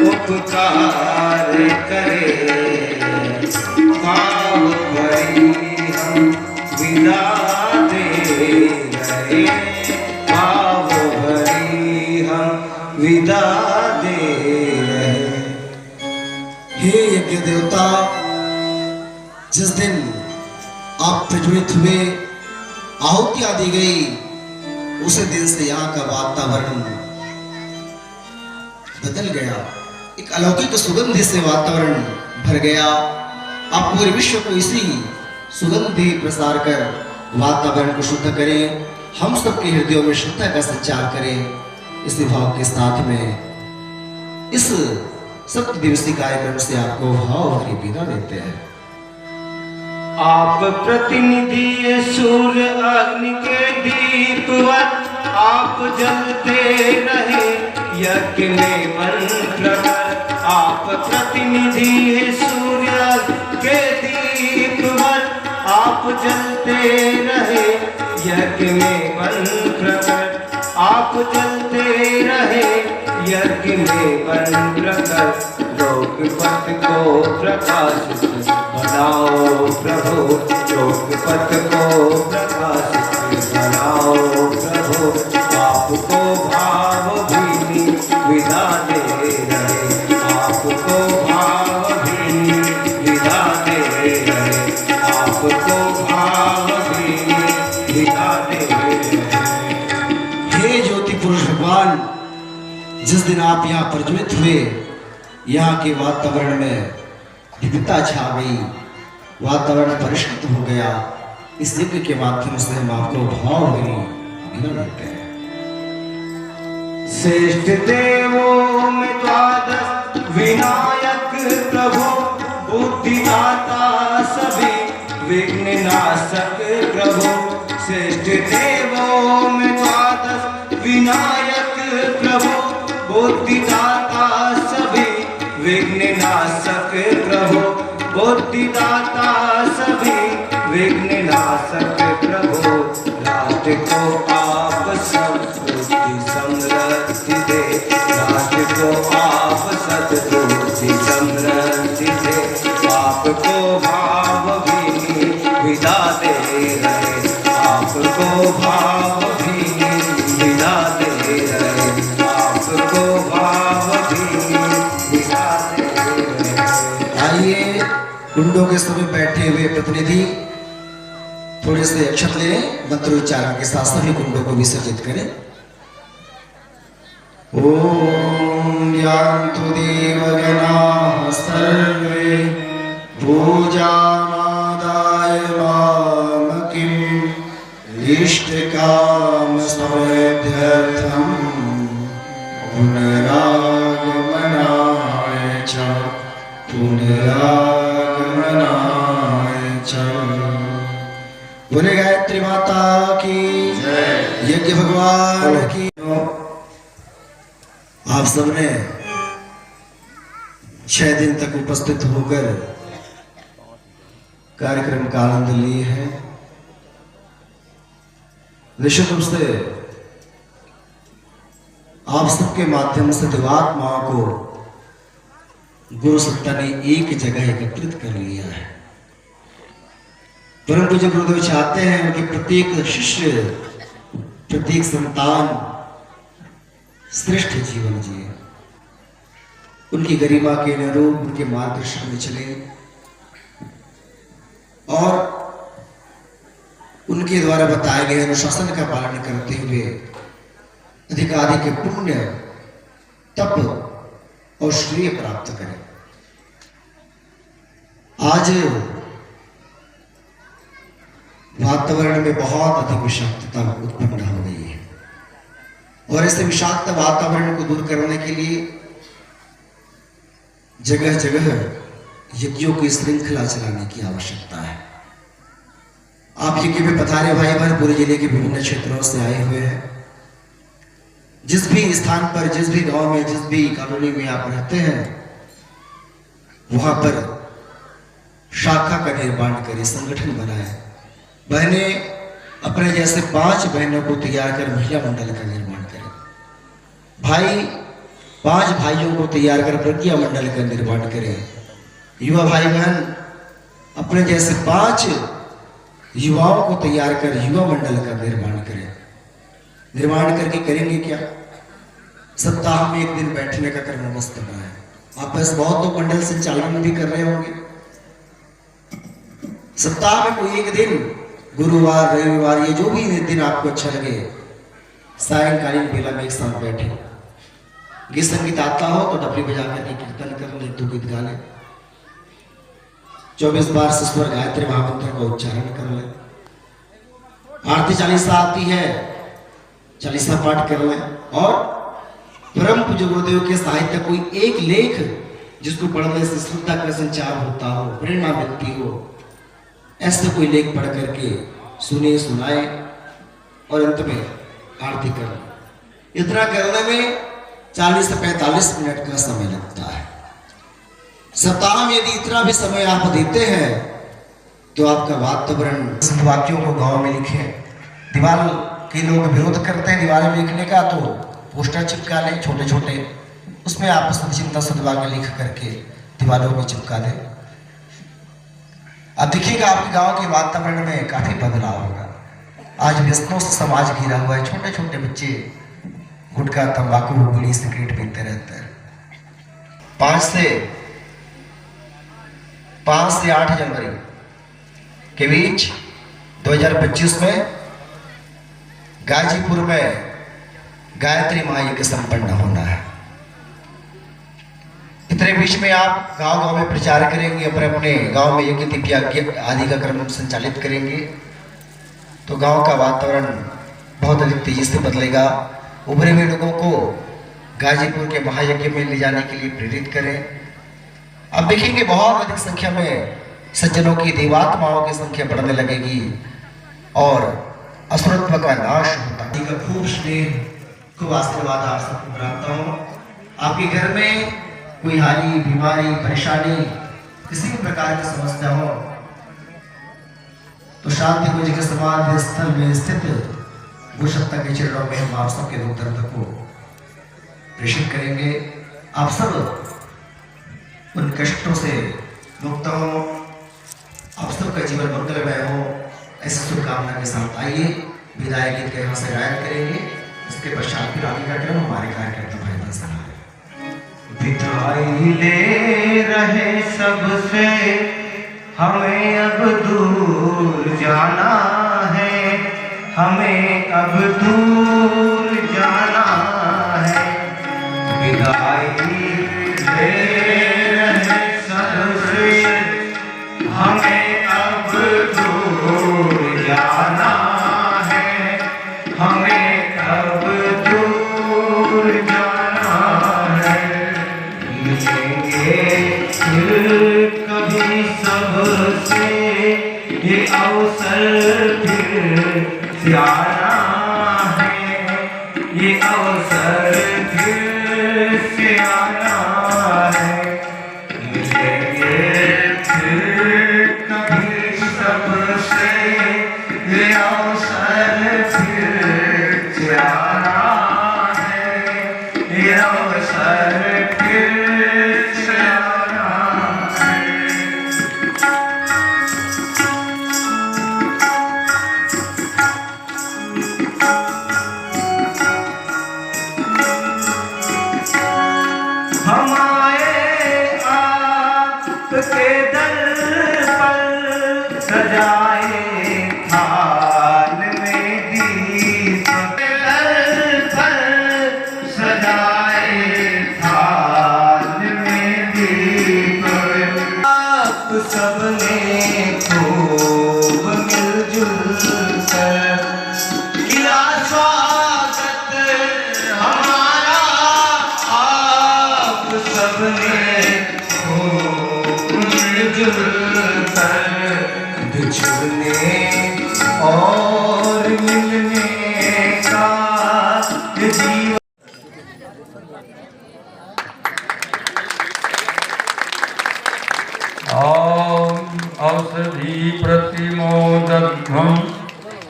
उपकार करे। भाव भरी हम विदा दे रहे, भाव भरी हम विदा दे रहे। हे यज्ञ देवता, जिस दिन आप प्रज्वलित हुए, आहुतियां दी गई, उसी दिन से यहाँ का वातावरण बदल गया, एक अलौकिक सुगंधि से वातावरण भर गया। आप पूरे विश्व को इसी सुगंधि प्रसार कर वातावरण को शुद्ध करें, हम सबके हृदयों में शुद्धता का संचार करें। इसी भाव के साथ में इस 7 दिवसीय कार्यक्रम से आपको भाव भरी विदा देते हैं। आप प्रतिनिधि सूर्य अग्नि के दीपवत, आप जलते रहे यज्ञ में मन प्रखर। आप प्रतिनिधि सूर्य के दीपवत, आप जलते रहे यज्ञ में मन प्रखर। आप जलते रहे यज्ञ में मन प्रखर। लोक पथ को प्रकाशित बनाओ प्रभु, लोक पथ को प्रकाशित बनाओ प्रभु। आपको भाव भीनी विदा दे रहे, आपको भाव भीनी विदा दे रहे, आपको भाव भीनी विदा दे रहे। हे ज्योति पुरुष भगवान, जिस दिन आप यहाँ प्रज्वलित हुए, यहाँ के वातावरण में दिव्यता छा गई, वातावरण परिष्कृत हो गया। इस यज्ञ के माध्यम से हम आपको भाव भरी विदा देते हैं। श्रेष्ठ देवों में द्वादश विनायक प्रभु, बुद्धिदाता सभी विघ्न नाशक प्रभु। श्रेष्ठ देवों में द्वादश विनायक प्रभु, बुद्धिदाता सभी विघ्न नाशक प्रभु, बुद्धिदाता सभी विघ्न नाशक प्रभु। राष्ट्र को आप सब बुद्धि समृद्धि दे, राष्ट्र को आप सद्बुद्धि समृद्धि दे, आपको भाव भी विदा दे रहे, आपको भाव भी विदा दे रहे, आपको भाव भी विदा दे रहे। आइए कुंडों के समय बैठे हुए प्रतिनिधि थोड़े से अक्षत ले मंत्रोच्चारण के साथ सभी कुंडों को विसर्जित करें। ओम यान्तु देवगणाः सर्वे पूजामादाय मामकिम् इष्टकाम समृद्ध्यर्थं पुनरागमनाय च पुनरागमनाय च। बोले गायत्री माता की यज्ञ भगवान की। आप सबने 6 दिन तक उपस्थित होकर कार्यक्रम का आनंद लिए हैं। निश्चित रूप से आप सबके माध्यम से दिवात्माओं को गुरु सत्ता ने एक जगह एकत्रित कर लिया है। परंतु जब गुरुदेव चाहते हैं उनके प्रत्येक शिष्य, प्रत्येक संतान श्रेष्ठ जीवन जिए, उनकी गरिमा के अनुरूप उनके मार्गदर्शन में चले और उनके द्वारा बताए गए अनुशासन का पालन करते हुए अधिकाधिक के पुण्य, तप और श्रेय प्राप्त करें। आज वातावरण में बहुत अधिक विषाक्तता उत्पन्न हो गई है और ऐसे विषाक्त वातावरण को दूर करने के लिए जगह जगह यज्ञों की श्रृंखला चलाने की आवश्यकता है। आप यज्ञ में पधारे भाई बहन पूरे जिले के विभिन्न क्षेत्रों से आए हुए हैं। जिस भी स्थान पर, जिस भी गांव में, जिस भी कॉलोनी में आप रहते हैं, वहां पर शाखा का निर्माण करें, संगठन बनाए। बहनें अपने जैसे 5 बहनों को तैयार कर महिला मंडल का निर्माण करें। भाई 5 भाइयों को तैयार कर प्रज्ञा मंडल का निर्माण करें। युवा भाई बहन अपने जैसे 5 युवाओं को तैयार कर युवा मंडल का निर्माण करें। निर्माण करके करेंगे क्या? सप्ताह में 1 दिन बैठने का कर्म मस्त बनाए। आप ऐसे बहुत लोग मंडल संचालन भी कर रहे होंगे। सप्ताह में कोई 1 दिन, गुरुवार, रविवार, ये जो भी दिन आपको अच्छा लगे, सायंकालीन बेला में एक साथ बैठे। गीत संगीत आता हो तो डबली बजा करके कीर्तन कर ले, 2 गीत गा ले, 24 बार सस्वर गायत्री महामंत्र का उच्चारण कर ले। आरती चालीसा आती है, चालीसा पाठ कर ले। और परम पूज्य गुरुदेव के साहित्य कोई एक लेख जिसको पढ़ने से श्रद्धा का संचार होता हो, प्रेरणा मिलती हो, ऐसे कोई लेख पढ़ करके सुने, सुनाए और अंत में आरती कर। इतना करने में 40 से 45 मिनट का समय लगता है। सप्ताह में यदि इतना भी समय आप देते हैं तो आपका वातावरण, वाक्यों को गांव में लिखें। दीवार के लोग विरोध करते हैं दीवार में लिखने का, तो पोस्टर चिपका लें छोटे छोटे, उसमें आप चिंता सदवा के लिख करके दीवारों में चिपका दें। अब देखिएगा आपके गांव के वातावरण में काफी बदलाव होगा। आज व्यसनों से समाज घिरा हुआ है। छोटे छोटे बच्चे गुटखा, तंबाकू, बीड़ी, सिगरेट पीते रहते हैं। 5 से 8 जनवरी के बीच 2025 में गाजीपुर में गायत्री महायज्ञ संपन्न होना है। इतने बीच में आप गांव गांव में प्रचार करेंगे, अपने अपने गांव में यज्ञ दीप आदि का क्रम संचालित करेंगे, तो गांव का वातावरण बहुत अधिक तेजी से बदलेगा। उभरे हुए लोगों को गाजीपुर के महायज्ञ में ले जाने के लिए प्रेरित करें। अब देखेंगे बहुत अधिक संख्या में सज्जनों की देवात्माओं की संख्या बढ़ने लगेगी और असुरत्व का नाश होता है। का खूब स्नेह, खूब आशीर्वाद आप सबको प्राप्त हो। आपके घर में कोई हानि, बीमारी, परेशानी, किसी भी प्रकार की समस्या हो तो शांति कुंज के समाधि स्थल में स्थित भूषत्ता के चरणों में हम आप सबके दुख दर्द को प्रेषित करेंगे। आप सब उन कष्टों से मुक्त हो, आप सबका जीवन मंगलमय हो, ऐसी शुभकामना के साथ आइए विदाई गीत के यहाँ से गायन करेंगे। इसके पश्चात फिर आगे का क्रम हमारे कार्यकर्ता भाई बन विदाई ले रहे सबसे, हमें अब दूर जाना है, हमें अब दूर जाना है। विदाई ले रहे सबसे, हमें अब दूर जाना है, हमें अब दूर जाना है। मिलेंगे फिर कभी सबसे, ये अवसर फिर से आना है, ये अवसर फिर से आना है। मिलेंगे फिर कभी सबसे, ये अवसर फिर से आना है, ये अवसर फिर से आना है। हम आए आपके दर पर, सजाए थाल में दीप, दर पर सजाए थाल में दीप। आप सबने खूब मिलजुल कर किया स्वागत हमारा, आप सबने खूब मिलजुल कर बिछड़ने और मिलने का जीवन। औषधि प्रतिमोदघ्नं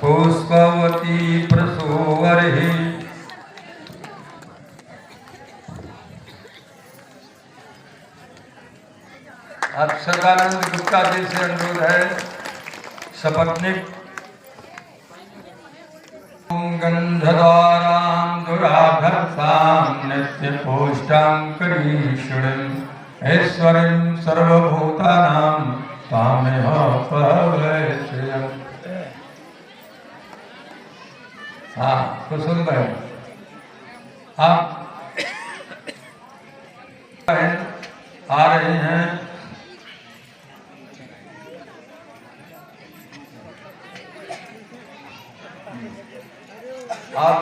पुष्पवती प्रसोवर्हि। अब सदानंद गुप्ता जी से अनुरोध है, सपत्निक गंधद्वारां दुराभर्तां नित्यपुष्टां करीषुणीं ऐश्वर्यं सर्वभूतानां तामेह पवैश्यम्। हाँ, कुसुम बहन आप आ रही हैं। आप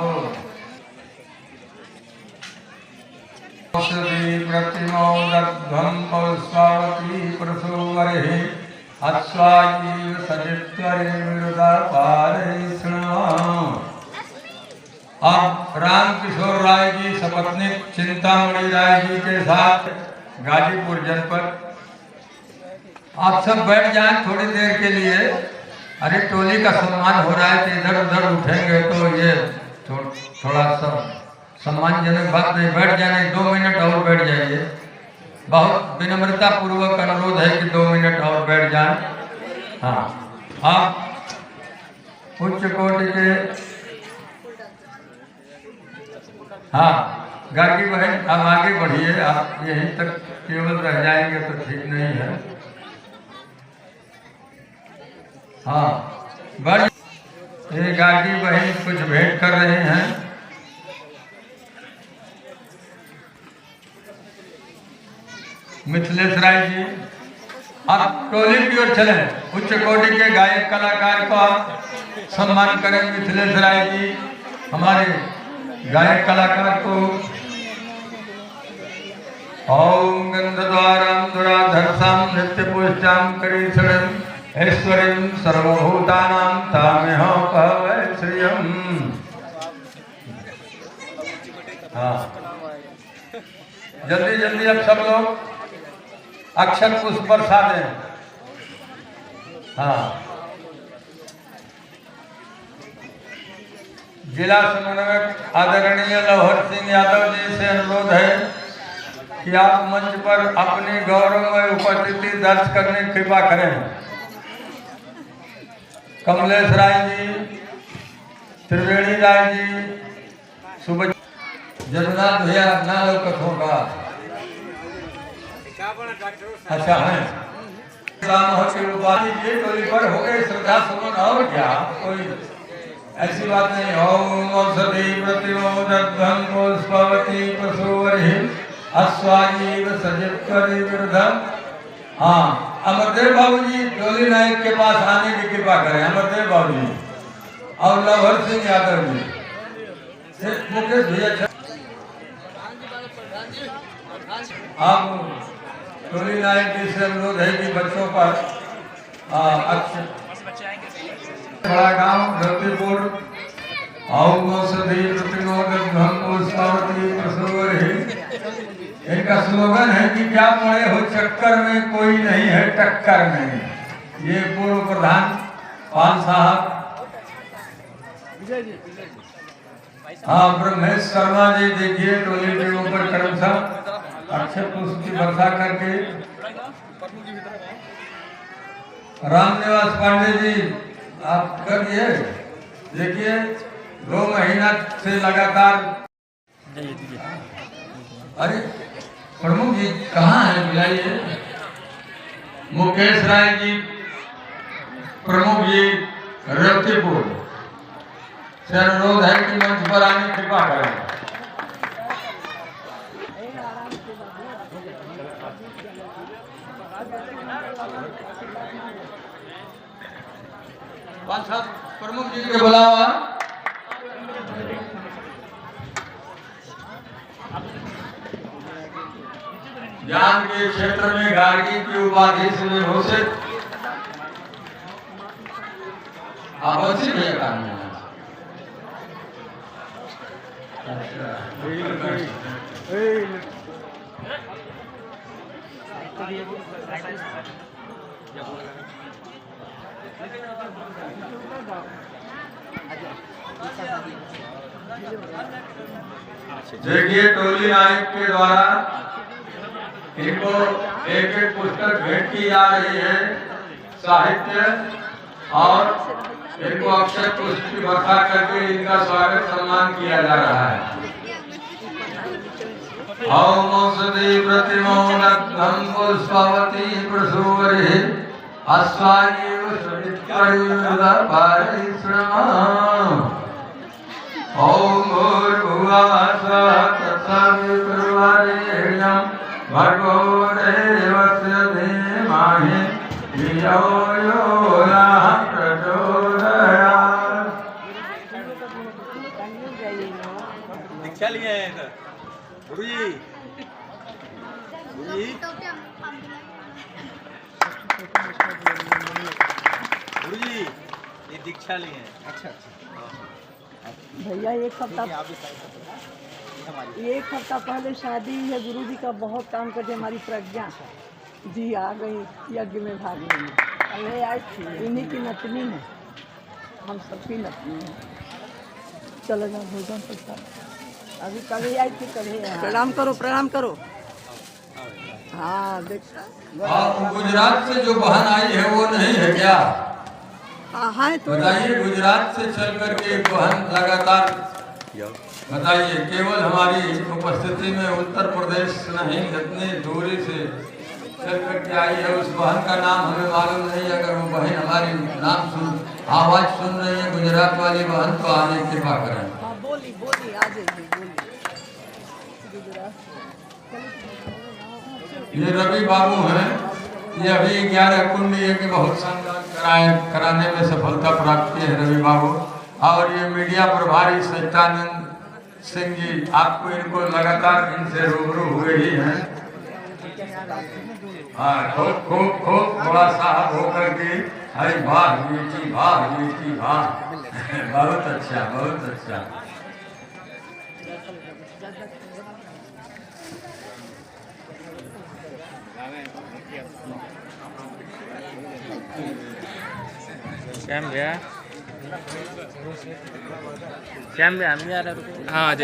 औषधि प्रतिमोदघ्नं पुष्पावती प्रसोवर्हि। अश्वायी सजित्वरे विरुदापारेषणाम्। अब राम किशोर राय जी सपत्नीक चिंतामणि राय जी के साथ गाजीपुर जनपद। आप सब बैठ जाएं थोड़ी देर के लिए। अरे टोली का सम्मान हो रहा है कि इधर उधर उठेंगे तो ये थोड़ा सा सम्मानजनक बात नहीं। बैठ जाने, 2 मिनट और बैठ जाइए। बहुत विनम्रता पूर्वक अनुरोध है कि 2 मिनट और बैठ जाएं। हाँ, आप उच्च कोटि के, हाँ गार्गी बहन आप आगे बढ़िए। आप यहीं तक केवल रह जाएंगे तो ठीक नहीं है। हाँ बढ़, ये गार्गी बहन कुछ भेंट कर रहे हैं। मिथिलेश राय जी आप टोली की ओर चले। उच्च कोटि के गायक कलाकार को आप सम्मान करें। मिथिलेश राय जी हमारे गायक कलाकार को ओम गंधद्वारां दुराधर्षां नित्यपुष्टां करीषणं ऐश्वर्यं सर्वभूतानां तामेहं पवै श्रियं। हाँ, जल्दी जल्दी अब सब लोग अक्षर पुष्प बरसा दें। हाँ, जिला समन्वयक आदरणीय लवहर सिंह यादव जी से अनुरोध है कि आप मंच पर अपनी गौरवमय उपस्थिति दर्ज करने की कृपा करें। कमलेश राय जी, त्रिवेणी राय जी, सुबह जगन्नाथ भैया ना लौकत होगा। अच्छा है टोली पर हो गए श्रद्धा सुमन और क्या कोई ऐसी बात नहीं। ओम औषधि प्रतिमोदध्वं पुष्पवती प्रसूवरी अश्वाजीव सजित्वरी विरुद्धम। हाँ, अमरदेव बाबू जी डोली नायक के पास आने की कृपा करें। अमरदेव बाबू जी और लवहर सिंह यादव जी, मुकेश भैया आप डोली नायक जी से अनुरोध है कि बच्चों पर बड़ा गांव धरतीपुर औषधि प्रतिमोदध्वं पुष्पवती प्रसूवरी। इनका स्लोगन है कि क्या पड़े हो चक्कर में, कोई नहीं है टक्कर में। ये पूर्व प्रधान पाल साहब। हाँ, ब्रह्मेश शर्मा जी देखिए टोली के ऊपर क्रमशः अक्षर पुष्प की वर्षा करके। रामनिवास पांडे जी आप कर दिए। देखिए 2 महीना से लगातार। अरे प्रमुख जी कहाँ है, बुलाइए। मुकेश राय जी प्रमुख जी रेवतीपुर से अनुरोध है कि मंच पर आने की कृपा करें। प्रमुख जी के बुलावा। ज्ञान के क्षेत्र में गार्गी की उपाधि से घोषित आवासीय भैया देखिए टोली नायक के द्वारा इनको एक एक पुस्तक भेंट की जा रही है, साहित्य, और इनको अक्षर पुष्प की वर्षा करके इनका स्वागत सम्मान किया जा रहा है। ओम औषधि प्रतिमोदध्वं पुष्पवती प्रसूवरी अश्वाजीव सजित्वरिश्रमः। ओम भूर्भुवः स्वः तत्सवितुर्वरेण्यं भर्गो देवस्य धीमहि धियो यो नः प्रचोदयात्। दीक्षा लिए हैं सर गुरुजी। गुरुजी ये दीक्षा लिए हैं। अच्छा भैया एक हफ्ता पहले शादी है। गुरुजी का बहुत काम करते हमारी प्रज्ञा जी आ गई यज्ञ में भाग लेने। अरे आई थी, इन्हीं की नतनी है, हम सबकी नतनी है। चलो जाओ भोजन करता। अभी कल ही आई थी, कल ही। प्रणाम करो, प्रणाम करो। हाँ देखा। गुजरात से जो बहन आई है वो नहीं है क्या? हाँ तो बताइए, गुजरात से चल करके एक बहन लगातार, बताइए, केवल हमारी उपस्थिति में उत्तर प्रदेश नहीं जितनी दूरी से चल करके आई है, उस बहन का नाम हमें मालूम नहीं। अगर वो बहन हमारी नाम आवाज सुन रही है, गुजरात वाली बहन, तो आने की कृपा करें। बोली बोली आ जाएगी, बोली। ये रवि बाबू हैं, ये अभी 11 कुंडी के बहुत शानदार कराने में सफलता प्राप्त की है रवि बाबू। और ये मीडिया प्रभारी सिंह जी, आपको इनको लगातार इनसे रूबरू हुए ही हैं। हाँ, खूब खूब खूब बड़ा साहब होकर के हरी वाह बेटी वाह बेटी वाह। बहुत अच्छा, बहुत अच्छा। श्याम भैया, श्याम भैया हम भी आ रहे हैं। हाँ जी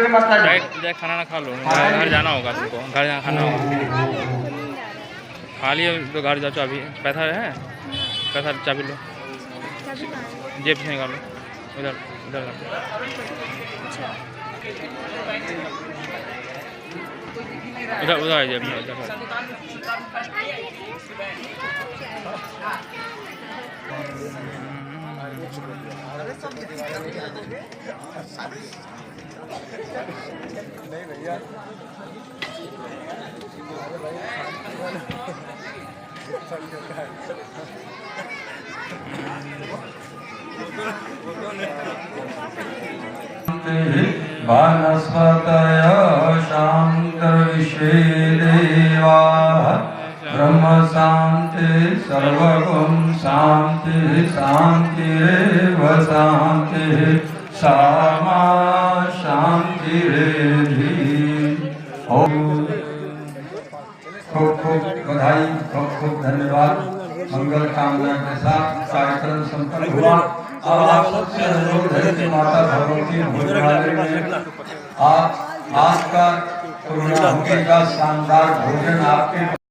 डायरेक्ट खाना ना खा लो, घर जाना होगा तुमको, घर जाना खाना होगा। खा लिए तो घर जाओ, चाबी पैसा है, पैसा चाबी लो, जेब से निकालो, उधर उधर उधर उधर है जेब में, उधर वनस्पतय शान्तविश्वे देवाः ब्रह्म शान्ति सर्वगुण शान्ति शान्तिरेव शान्तिः सामा शान्तिरेधि। खूब खूब बधाई, खूब खूब धन्यवाद। मंगल कामना के साथ कार्यक्रम संपन्न हुआ। अब आप सबसे अनुरोध है कि माता भगवती भोजनालय में आप आज का पूर्णाहुति का शानदार भोजन आपके